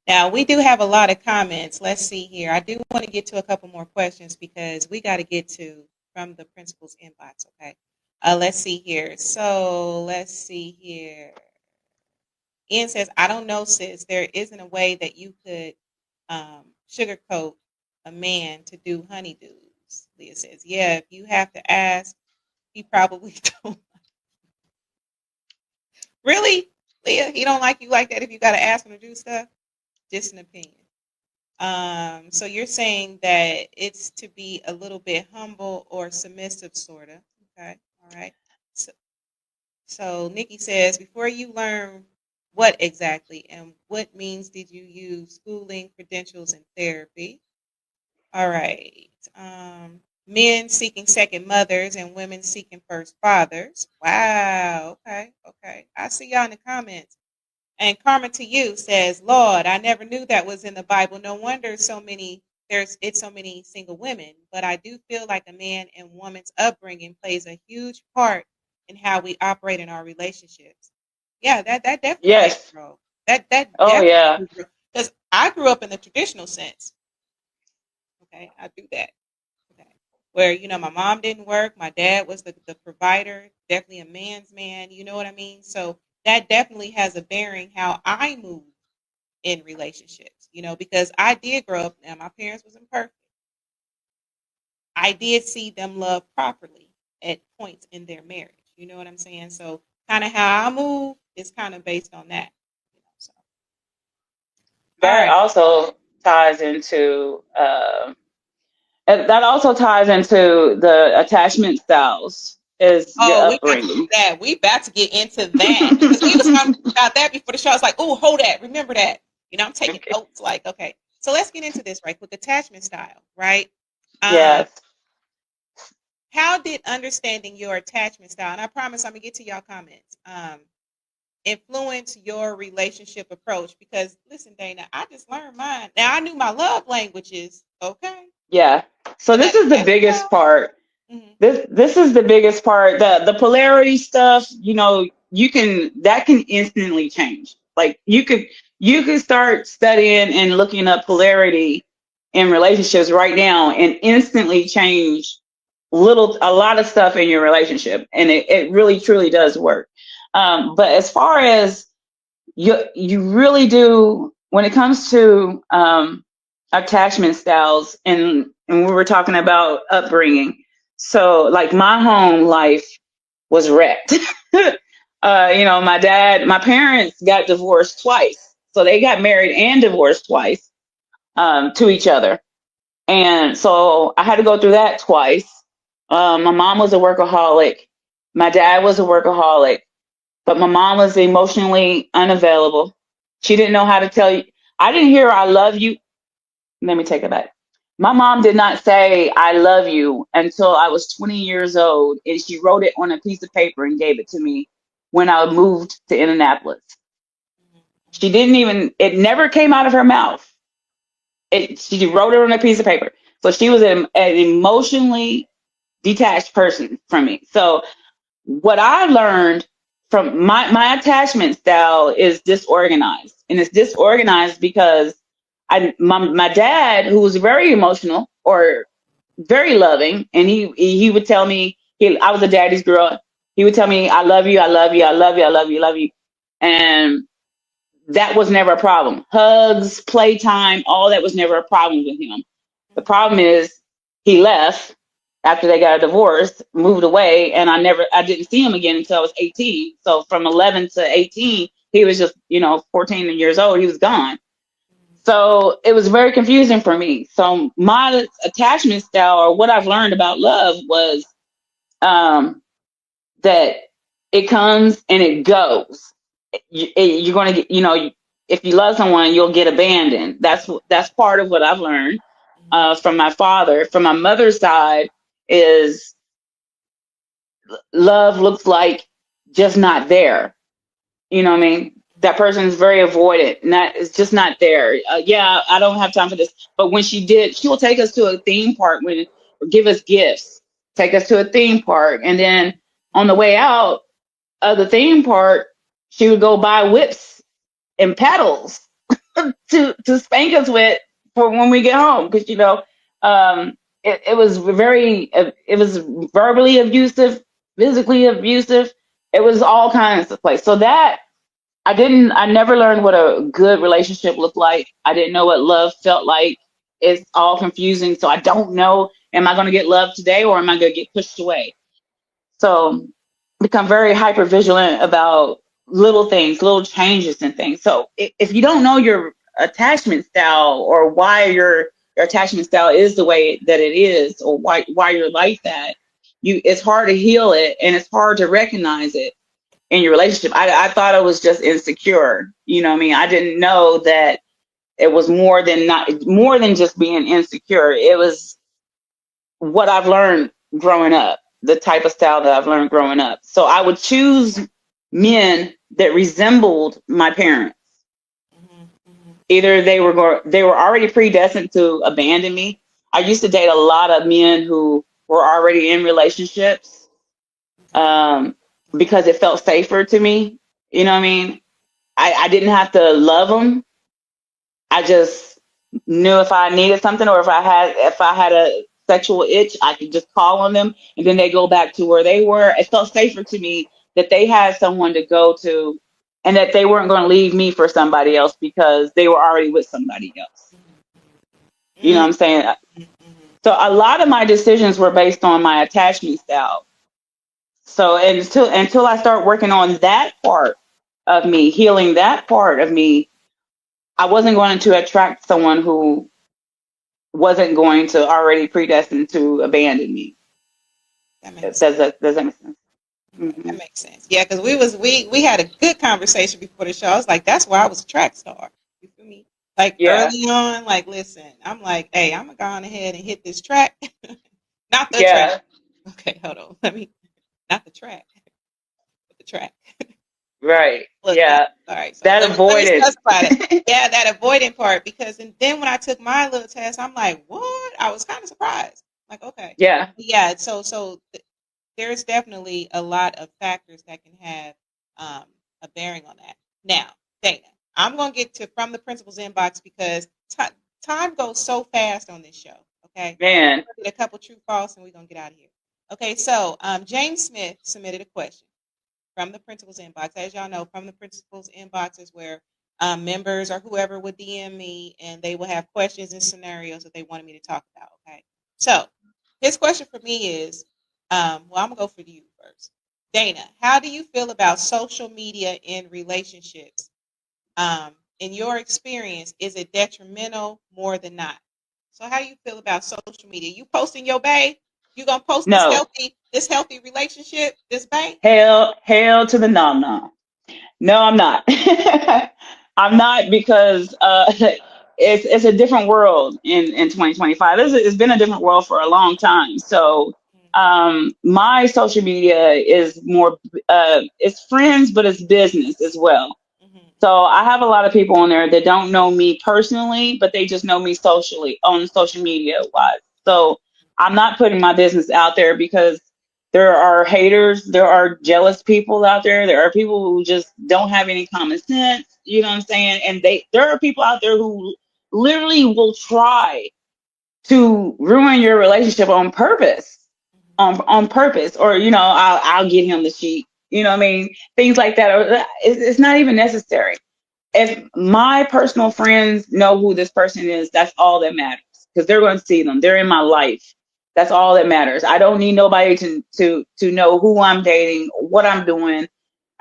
Now, we do have a lot of comments. Let's see here. I do want to get to a couple more questions because we got to get to from the principal's inbox, okay? Let's see here. So let's see here. Ian says, I don't know, sis. There isn't a way that you could sugarcoat a man to do honeydews. Leah says, yeah, if you have to ask, he probably don't. Really? Leah, he don't like you like that if you got to ask him to do stuff? Just an opinion. So you're saying that it's to be a little bit humble or submissive, sort of. Okay. All right. So Nikki says, before you learn what exactly and what means did you use schooling, credentials, and therapy? All right. Men seeking second mothers and women seeking first fathers. Wow. Okay. I see y'all in the comments. And Karma to You says, Lord, I never knew that was in the Bible. No wonder it's so many single women. But I do feel like a man and woman's upbringing plays a huge part in how we operate in our relationships. Yeah, that definitely Yes. plays a role. That Oh, yeah. Because I grew up in the traditional sense. Okay, I do that. Okay. Where, my mom didn't work, my dad was the provider, definitely a man's man, you know what I mean? So that definitely has a bearing how I move in relationships, because I did grow up, and my parents wasn't perfect. I did see them love properly at points in their marriage. You know what I'm saying? So kind of how I move is kind of based on that. So. That also ties into the attachment styles. Is your upbringing. We about to get into that because we was talking about that before the show. I was like, oh, hold that, remember that. I'm taking notes. Like, okay, so let's get into this right quick. Attachment style, right? Yes. How did understanding your attachment style, and I promise I'm gonna get to y'all comments, influence your relationship approach? Because listen, Dana, I just learned mine. Now I knew my love languages. Okay. Yeah. So this is the biggest part. This is the biggest part. The polarity stuff, that can instantly change. Like you You can start studying and looking up polarity in relationships right now and instantly change a lot of stuff in your relationship. And it really, truly does work. But as far as you really do, when it comes to attachment styles, and we were talking about upbringing. So like my home life was wrecked. My parents got divorced twice. So they got married and divorced twice to each other. And so I had to go through that twice. My mom was a workaholic. My dad was a workaholic, but my mom was emotionally unavailable. She didn't know how to tell you. I didn't hear I love you. Let me take it back. My mom did not say I love you until I was 20 years old, and she wrote it on a piece of paper and gave it to me when I moved to Indianapolis. She didn't even, it never came out of her mouth. She wrote it on a piece of paper. So she was an emotionally detached person from me. So what I learned from my attachment style is disorganized. And it's disorganized because my dad, who was very emotional or very loving, and he would tell me, I was a daddy's girl. He would tell me, I love you, I love you, I love you, I love you, I love you. And that was never a problem. Hugs, playtime, all that was never a problem with him. The problem is he left after they got a divorce, moved away, and I didn't see him again until I was 18. So from 11 to 18, he was just, 14 years old. He was gone. So it was very confusing for me. So my attachment style, or what I've learned about love, was that it comes and it goes. You're going to get, if you love someone, you'll get abandoned. That's part of what I've learned from my father. From my mother's side is love looks like just not there. You know what I mean? That person is very avoidant. It's just not there. Yeah, I don't have time for this. But when she will take us to a theme park or give us gifts, take us to a theme park. And then on the way out of the theme park, she would go buy whips and paddles to spank us with for when we get home. Because, it was it was verbally abusive, physically abusive. It was all kinds of places. So that I never learned what a good relationship looked like. I didn't know what love felt like. It's all confusing. So I don't know, am I going to get love today or am I going to get pushed away? So become very hyper vigilant about little things, little changes and things. So if you don't know your attachment style or why your attachment style is the way that it is, or why you're like that, it's hard to heal it and it's hard to recognize it in your relationship. I thought I was just insecure. You know what I mean? I didn't know that it was more than just being insecure. It was what I've learned growing up, the type of style that I've learned growing up. So I would choose men that resembled my parents. Either they were already predestined to abandon me. I used to date a lot of men who were already in relationships because it felt safer to me. You know what I mean? I didn't have to love them. I just knew if I needed something or if I had a sexual itch, I could just call on them and then they go back to where they were. It felt safer to me that they had someone to go to and that they weren't going to leave me for somebody else because they were already with somebody else. You know what I'm saying? So a lot of my decisions were based on my attachment style. So until I start working on that part of me, healing that part of me, I wasn't going to attract someone who wasn't going to already predestined to abandon me. Does that make sense? Mm-hmm. That makes sense. Yeah, because we had a good conversation before the show. I was like, that's why I was a track star. You feel me? Like early on, like, listen, I'm like, hey, I'm gonna go on ahead and hit this track. Not the track. Okay, hold on. Not the track. But the track. Right. Look, yeah. All right. So that avoidance. Yeah, that avoiding part. Because then when I took my little test, I'm like, what? I was kind of surprised. Like, okay. Yeah. Yeah. So there's definitely a lot of factors that can have a bearing on that. Now, Dana, I'm gonna get to from the principal's inbox because time goes so fast on this show. Okay, Man. get a couple true false, and we're gonna get out of here. Okay, so James Smith submitted a question from the principal's inbox. As y'all know, from the principal's inbox is where members or whoever would DM me, and they will have questions and scenarios that they wanted me to talk about. Okay, so his question for me is, well, I'm gonna go for you first, Dana. How do you feel about social media in relationships? In your experience, is it detrimental more than not? So, how do you feel about social media? You posting your bae? You gonna post No. this healthy relationship, this bae? Hell to the nom. No, I'm not. I'm not because it's a different world in 2025. It's been a different world for a long time. So my social media is more it's friends, but it's business as well. Mm-hmm. So I have a lot of people on there that don't know me personally, but they just know me socially on social media wise. So I'm not putting my business out there because there are haters, there are jealous people out there, there are people who just don't have any common sense, you know what I'm saying? And there are people out there who literally will try to ruin your relationship on purpose. On purpose, or I'll get him the sheet, you know what I mean, things like that, or it's not even necessary. If my personal friends know who this person is, that's all that matters, because they're going to see them. They're in my life. That's all that matters. I don't need nobody to know who I'm dating, what I'm doing,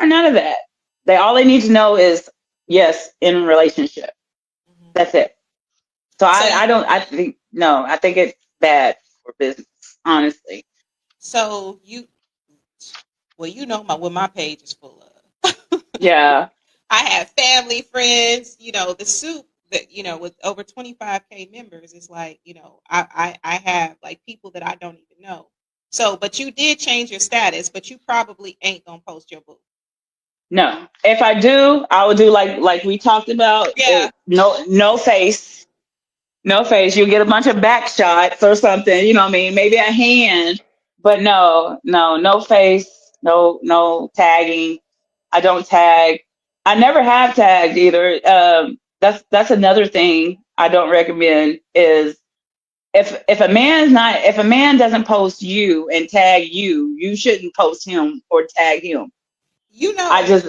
or none of that. All they need to know is, yes, in a relationship. Mm-hmm. That's it. So So I think it's bad for business, honestly. so well, you know what my page is full of. Yeah. I have family, friends, the soup that, with over 25K members, it's like, I have like people that I don't even know. So, but you did change your status, but you probably ain't gonna post your book. No. If I do, I will do like we talked about. Yeah. No face. No face. You get a bunch of back shots or something, you know what I mean? Maybe a hand. But no face, no tagging. I don't tag. I never have tagged either. That's another thing I don't recommend is if a man doesn't post you and tag you, you shouldn't post him or tag him. You know, I just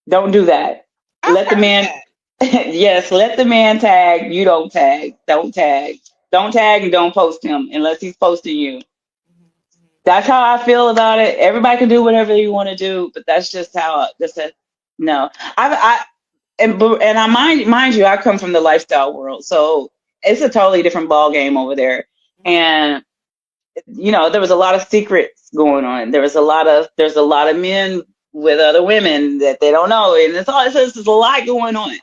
don't do that. I've Let the heard man, that. yes, let the man tag. You don't tag. Don't tag. Don't tag and don't post him unless he's posting you. Mhm, mhm. That's how I feel about it. Everybody can do whatever you want to do, but that's just how. That's a no. And I mind you, I come from the lifestyle world, so it's a totally different ball game over there. Mhm. And there was a lot of secrets going on. There's a lot of men with other women that they don't know, and there's a lot going on.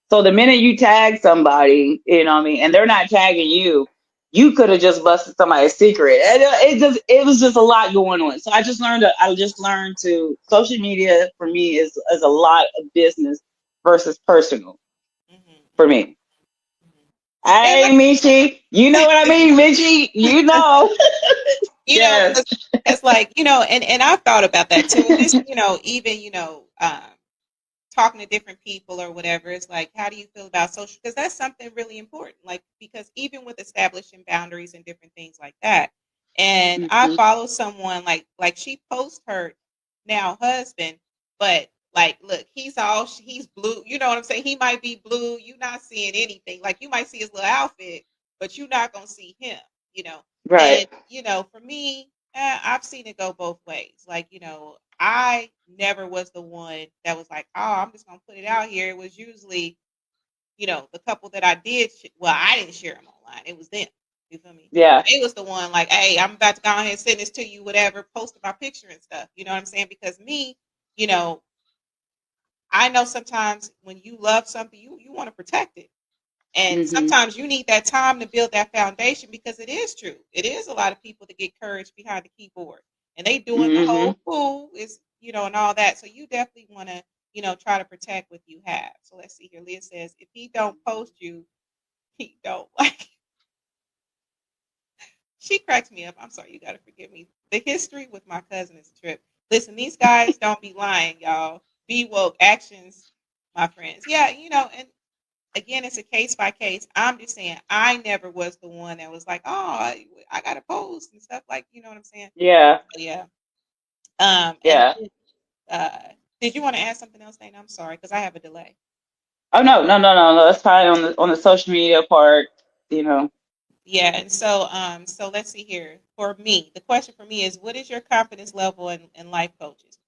So the minute you tag somebody, you know what I mean, and they're not tagging you, you could have just busted somebody's secret. And it was just a lot going on. So I just learned to social media for me is a lot of business versus personal Mhm, for mhm, me. mhm. And Hey, like, Michi, you know what I mean, Michi, you know. Yes. 'cause it's like, and I've thought about that too. And just, even, talking to different people or whatever, it's like, how do you feel about social? Because that's something really important. Like, because even with establishing boundaries and different things like that, and I Mhm. follow someone like she posts her now husband, but like, look, he's blue. You know what I'm saying? He might be blue. You're not seeing anything. Like, you might see his little outfit, but you're not gonna see him. You know, Right. and for me, I've seen it go both ways. Like, I never was the one that was like, oh, I'm just gonna put it out here. It was usually, the couple that I did. Well, I didn't share them online. It was them. You feel me? Yeah. It was the one like, hey, I'm about to go ahead and send this to you, whatever, posted my picture and stuff. You know what I'm saying? Because me, you know, I know sometimes when you love something, you want to protect it. And Mhm. sometimes you need that time to build that foundation because it is true. It is a lot of people that get courage behind the keyboard and they doing the Mhm. whole fool is, and all that. So you definitely want to, try to protect what you have. So let's see here. Leah says, if he don't post you, he don't like. She cracks me up. I'm sorry. You got to forgive me. The history with my cousin is a trip. Listen, these guys don't be lying, y'all. Be woke actions. my friends. Yeah, and again, it's a case by case. I'm just saying, I never was the one that was like, oh, I got to post and stuff like, you know what I'm saying? Yeah. So, yeah. And Yeah. uh, did you want to add something else, Dana? I'm sorry, because I have a delay. Oh no, no, no, no, no. That's probably on the social media part, you know. Yeah, and so let's see here. For me, the question for me is, what is your confidence level in life coaches?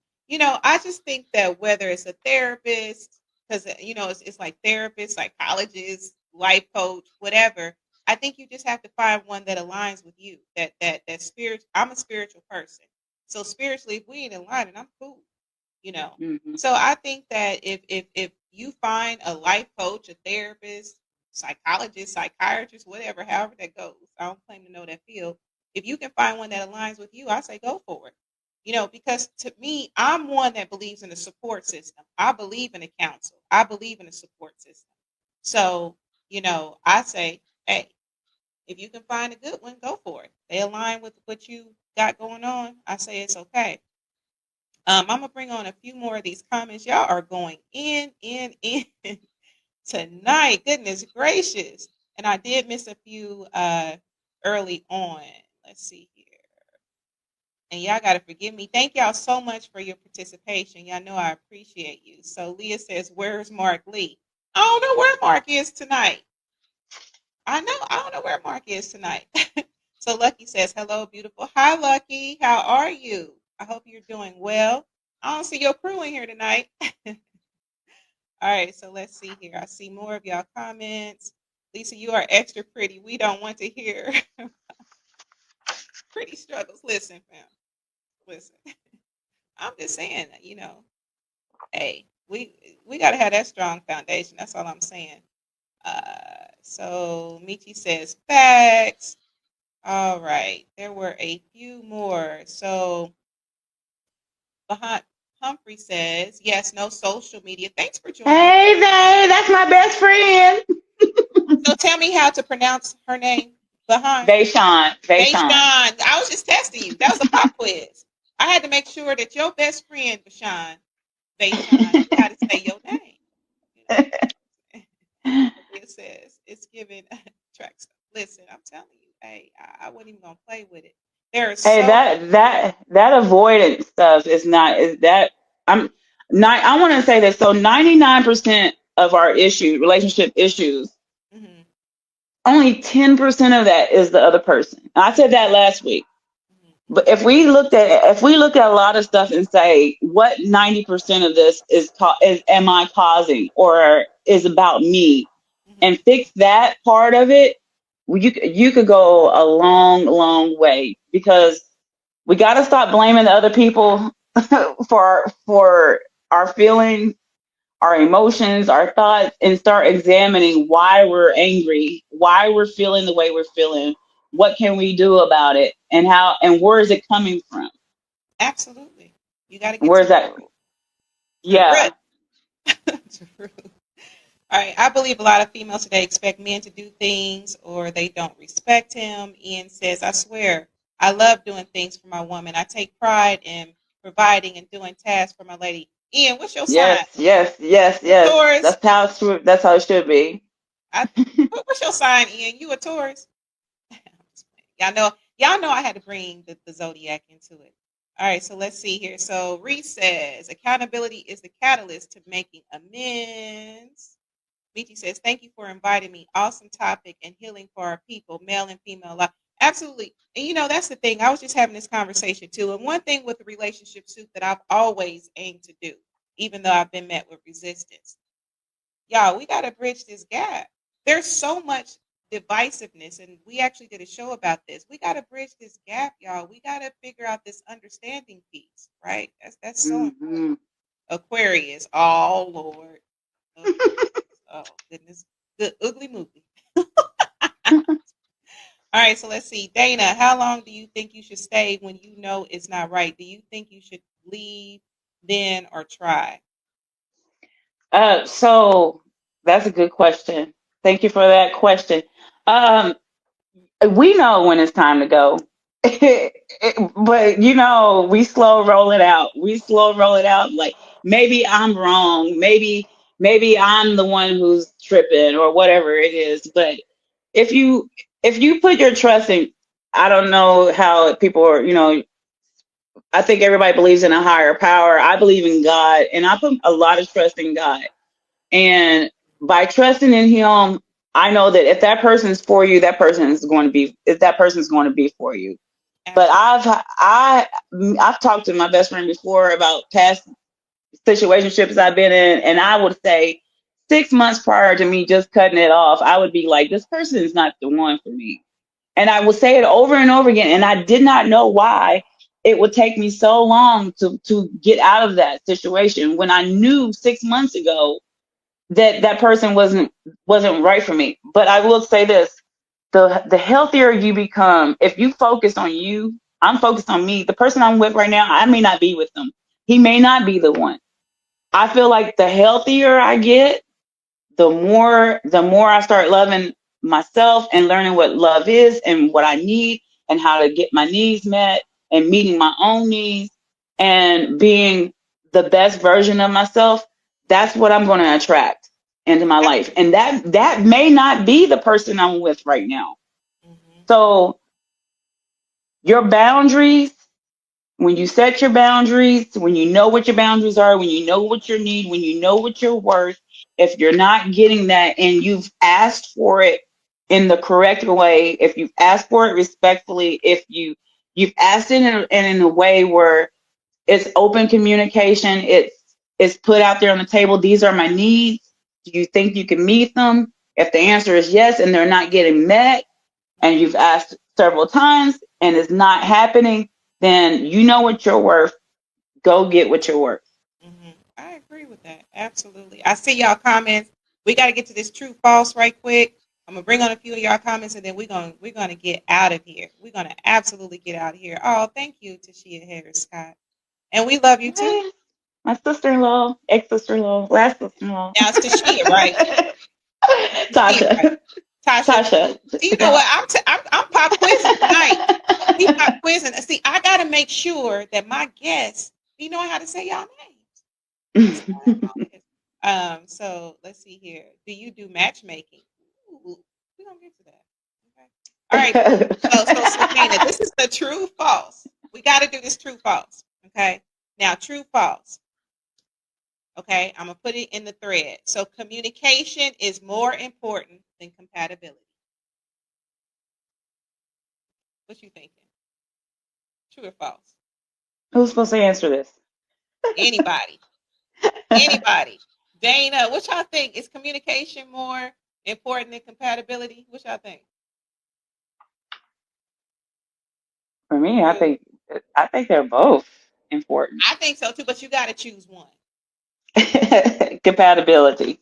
I just think that whether it's a therapist, because it's like therapist, psychologist, life coach, whatever. I think you just have to find one that aligns with you. That spirit. I'm a spiritual person, so spiritually, if we ain't in line, and I'm cool. you know. Hmm. So I think that if you find a life coach, a therapist, psychologist, psychiatrist, whatever, however that goes, I don't claim to know that field. If you can find one that aligns with you, I say go for it. Because to me, I'm one that believes in a support system. I believe in a counsel. I believe in a support system. So, I say, hey, if you can find a good one, go for it. They align with what you got going on. I say it's okay. I'm gonna bring on a few more of these comments. Y'all are going in tonight. Goodness gracious! And I did miss a few early on. Let's see here. And y'all gotta forgive me. Thank y'all so much for your participation. Y'all know I appreciate you. So Leah says, "Where's Mark Lee?" I don't know where Mark is tonight. I don't know where Mark is tonight. So Lucky says, "Hello, beautiful. Hi, Lucky. How are you? I hope you're doing well. I don't see your crew in here tonight." All right, so let's see here. I see more of y'all comments. Lisa, you are extra pretty. We don't want to hear pretty struggles. Listen, fam. Listen. I'm just saying, hey, we gotta have that strong foundation. That's all I'm saying. So Michi says facts. All right, there were a few more. So behind Humphrey says, yes, no social media. Thanks for joining. Hey, Zay, that's my best friend. So tell me how to pronounce her name. Behind. Vaishon. Vaishon. Vaishon. I was just testing you. That was a pop quiz. I had to make sure that your best friend, Vaishon, knew how to say your name. It says it's given track stuff. Listen, I'm telling you, hey, I wasn't even gonna play with it. There is Hey, so that avoidance stuff is not is that I'm not. I want to say this. So 99% of our relationship issues, mhm, only 10% of that is the other person. I said that last week. mhm, But if we look at a lot of stuff and say what 90% of this is am I causing or is about me, mhm. and fix that part of it, you could go a long, long way, because we got to stop blaming the other people for our feelings, our emotions, our thoughts, and start examining why we're angry, why we're feeling the way we're feeling, what can we do about it, and how and where is it coming from? Absolutely. You got to get to Where's that? the Yeah. root. To root. All right. I believe a lot of females today expect men to do things or they don't respect him. Ian says, I swear, I love doing things for my woman. I take pride in providing and doing tasks for my lady. Ian, what's your sign? Yes, yes, yes, You yes. Taurus? That's how it should be. I, what's your sign, Ian? You a Taurus? Y'all know I had to bring the zodiac into it. All right, so let's see here. So Reese says accountability is the catalyst to making amends. Michi says, thank you for inviting me. Awesome topic and healing for our people, male and female alike. Absolutely. And that's the thing. I was just having this conversation too. And one thing with the relationship soup that I've always aimed to do, even though I've been met with resistance, y'all, we got to bridge this gap. There's so much divisiveness, and we actually did a show about this. We got to bridge this gap, y'all. We got to figure out this understanding piece, right? That's so important. Hmm. Aquarius, oh Lord, oh goodness, good ugly movie. All right, so let's see, Dana. How long do you think you should stay when you know it's not right? Do you think you should leave then or try? So that's a good question. Thank you for that question. Um, we know when it's time to go. But we slow roll it out. We slow roll it out. Like maybe I'm wrong. Maybe maybe I'm the one who's tripping or whatever it is. But if you put your trust in, I don't know how people are, I think everybody believes in a higher power. I believe in God, and I put a lot of trust in God. And by trusting in Him, I know that if that person is for you, that person is going to be. If that person is going to be for you. But Absolutely. I've talked to my best friend before about past situationships I've been in, and I would say 6 months prior to me just cutting it off, I would be like, this person is not the one for me. And I would say it over and over again. And I did not know why it would take me so long to get out of that situation when I knew 6 months ago that that person wasn't right for me. But I will say this, the healthier you become, if you focus on you, I'm focused on me. The person I'm with right now, I may not be with them. He may not be the one. I feel like the healthier I get, the more I start loving myself and learning what love is and what I need and how to get my needs met and meeting my own needs and being the best version of myself. That's what I'm going to attract into my life. And that may not be the person I'm with right now. Mm-hmm. So your boundaries, when you set your boundaries, when you know what your boundaries are, when you know what you need, when you know what you're worth, if you're not getting that and you've asked for it in the correct way, if you've asked for it respectfully, if you've asked it in a way where it's open communication, it's put out there on the table, these are my needs. Do you think you can meet them? If the answer is yes and they're not getting met, and you've asked several times and it's not happening, then you know what you're worth. Go get what you're worth. Mm-hmm. I agree with that. Absolutely. I see y'all comments. We got to get to this true false right quick. I'm gonna bring on a few of y'all comments, and then we're gonna get out of here. We're gonna absolutely get out of here. Oh, thank you, Tashia Harris Scott, and we love you too. Hey, my sister-in-law, ex-sister-in-law, last sister-in-law. Now it's Tashia, right? Tashia, right? Tasha. Tasha. Tasha. You know what? I'm pop quizzing tonight. We pop quizzing. See, I got to make sure that my guests, you know how to say y'all names. That's what I call it. So let's see here. Do you do matchmaking? Ooh, we're gonna get to that. Okay. All right, cool. So Dana, this is the true false. We gotta do this true false. Okay. Now, true false. Okay, I'm gonna put it in the thread. So communication is more important than compatibility. What you thinking? True or false? Who's supposed to answer this? Anybody. Anybody. Dana, what y'all think? Is communication more important than compatibility? What y'all think? For me, I think they're both important. I think so too, but you got to choose one. Compatibility.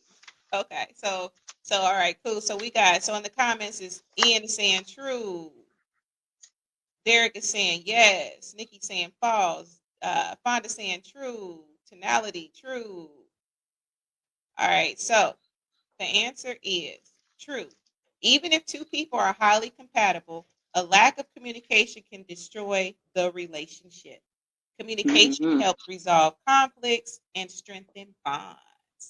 Okay, so all right, cool. So we got so in the comments is Ian is saying true, Derek is saying yes, Nikki saying false, Fonda saying true, tonality true. All right, so the answer is true. Even if two people are highly compatible, a lack of communication can destroy the relationship. Communication Hmm. helps resolve conflicts and strengthen bonds.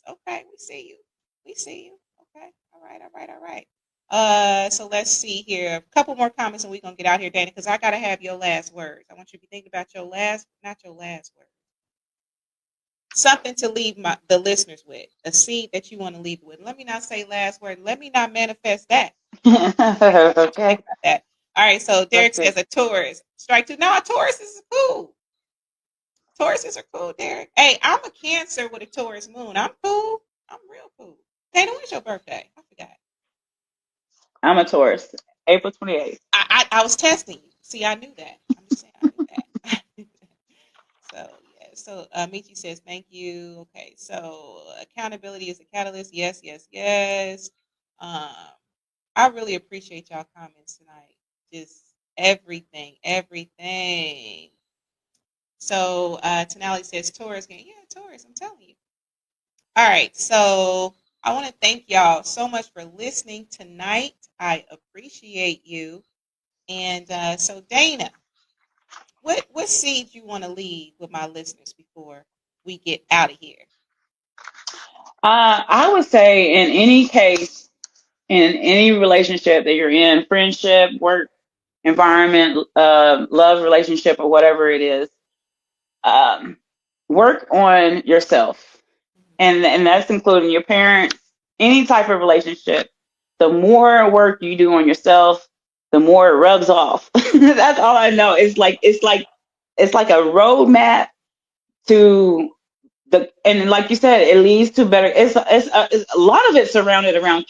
Okay, we see you. We see you. Okay. All right. All right. All right. So let's see here. A couple more comments and we're gonna get out here, Dana, because I gotta have your last words. I want you to be thinking about your last, not your last word. Something to leave the listeners with. A seed that you want to leave with. Let me not say last word. Let me not manifest that. Think Okay. about that. All right. So Derek Let's see. says a Taurus. Strike two. No, a Taurus is cool. Tauruses are cool, Derek. Hey, I'm a Cancer with a Taurus moon. I'm cool. I'm real cool. Dana, when's your birthday? I forgot. I'm a Taurus. April 28th. I was testing you. See, I knew that. I'm just saying I knew that. So yeah. So Michi says thank you. Okay. So accountability is a catalyst. Yes, yes, yes. Um, I really appreciate y'all comments tonight. Just everything, everything. So Tonali says Taurus game. Yeah, Taurus. I'm telling you. All right, so I want to thank y'all so much for listening tonight. I appreciate you. And so, Dana, what seed you want to leave with my listeners before we get out of here? I would say in any case, in any relationship that you're in, friendship, work environment, love relationship, or whatever it is, um, work on yourself. And that's including your parents, any type of relationship. The more work you do on yourself, the more it rubs off. That's all I know. It's like a roadmap to and like you said, it leads to better. It's a lot of it surrounded around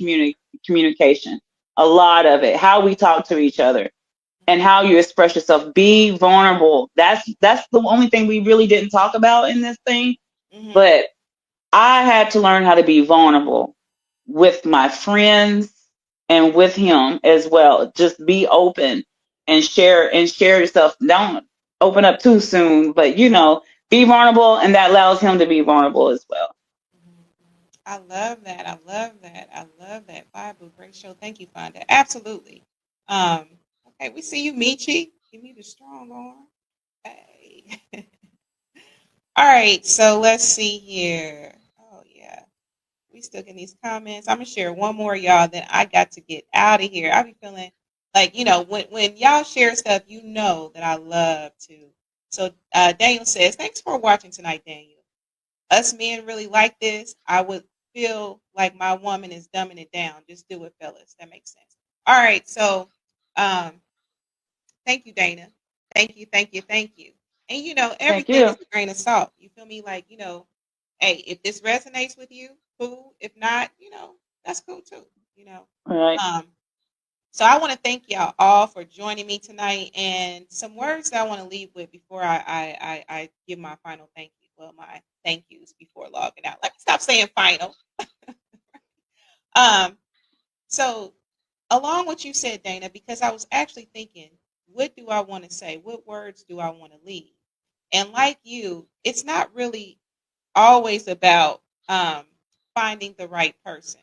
communication. A lot of it, how we talk to each other and how you express yourself. Be vulnerable. That's the only thing we really didn't talk about in this thing. Mm-hmm. But I had to learn how to be vulnerable with my friends and with him as well. Just be open and share yourself. Don't open up too soon, but be vulnerable, and that allows him to be vulnerable as well. I love that. I love that. I love that. Bible, great show. Thank you, Fonda. Absolutely. Um, okay, we see you, Michi. Give me the strong arm. Hey. All right, so let's see here. Oh yeah. We still getting these comments. I'm gonna share one more, y'all. Then I got to get out of here. I be feeling like when y'all share stuff, you know that I love to. So Daniel says, "Thanks for watching tonight, Daniel. Us men really like this. I would feel like my woman is dumbing it down. Just do it, fellas. That makes sense." All right, so um, thank you, Dana. Thank you, thank you, thank you. And Thank everything is you. a grain of salt. You feel me? Like hey, if this resonates with you, cool. If not, that's cool too. You know. All right. Um, so I want to thank y'all all for joining me tonight, and some words that I want to leave with before I give my final thank you. Well, my thank yous before logging out. Let me stop saying final. Um, so along what you said, Dana, because I was actually thinking, what do I want to say? What words do I want to leave? And like you, it's not really always about finding the right person,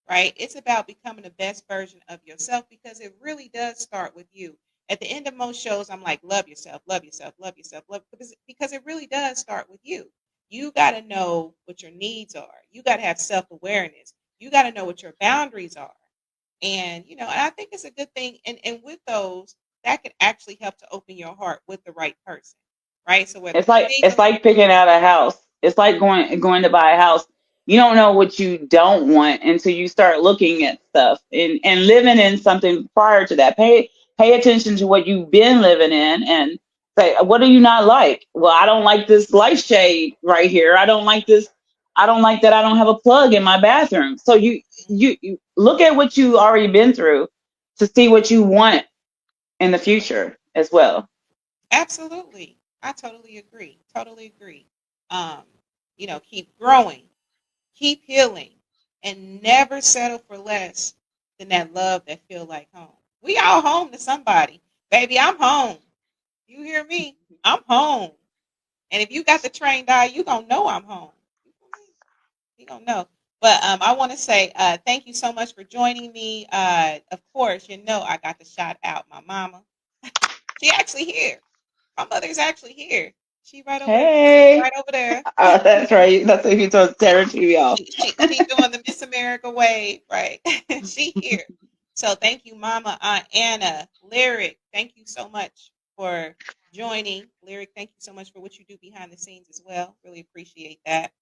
right? It's about becoming the best version of yourself because it really does start with you. At the end of most shows, I'm like, love yourself, love yourself, love yourself, love because it really does start with you. You got to know what your needs are. You got to have self awareness. You got to know what your boundaries are, and I think it's a good thing. And with those, that can actually help to open your heart with the right person, right? So whether It's it's like it's single, like picking out a house. It's like going to buy a house. You don't know what you don't want until you start looking at stuff and living in something prior to that. Pay attention to what you've been living in and say, what do you not like? Well, I don't like this light shade right here. I don't like this. I don't like that I don't have a plug in my bathroom. So you look at what you already been through to see what you want in the future as well. absolutely. I totally agree. Totally agree. Um, keep growing, keep healing, and never settle for less than that love that feel like home. We all home to somebody. Baby, I'm home. You hear me? I'm home. And if you got the trained eye, you gonna know I'm home. You gonna know. But I want to say thank you so much for joining me. Of course, I got to shout out my mama. She actually here. My mother's actually here. She right over there. Hey. Right over there. That's right. That's what he told Sarah TV off. She doing the Miss America wave, right? She here. So thank you, Mama, Aunt Anna, Lyric. Thank you so much for joining. Lyric, thank you so much for what you do behind the scenes as well. Really appreciate that.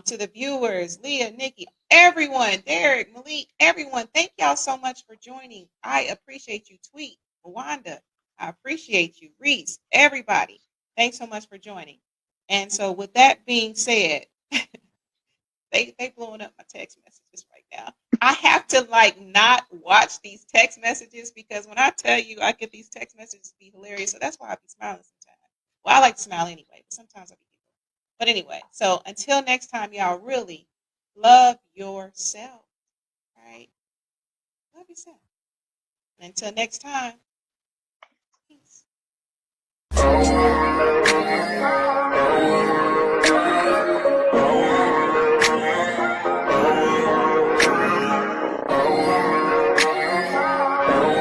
To the viewers, Leah, Nikki, everyone, Derek, Malik, everyone, thank y'all so much for joining. I appreciate you. Tweet, Wanda, I appreciate you. Reese, everybody, thanks so much for joining. And so, with that being said, they blowing up my text messages right now. I have to not watch these text messages because when I tell you I get these text messages to be hilarious, so that's why I be smiling sometimes. Well, I like to smile anyway, but sometimes I be. But anyway, so until next time, y'all really love yourself, right? Love yourself. Until next time.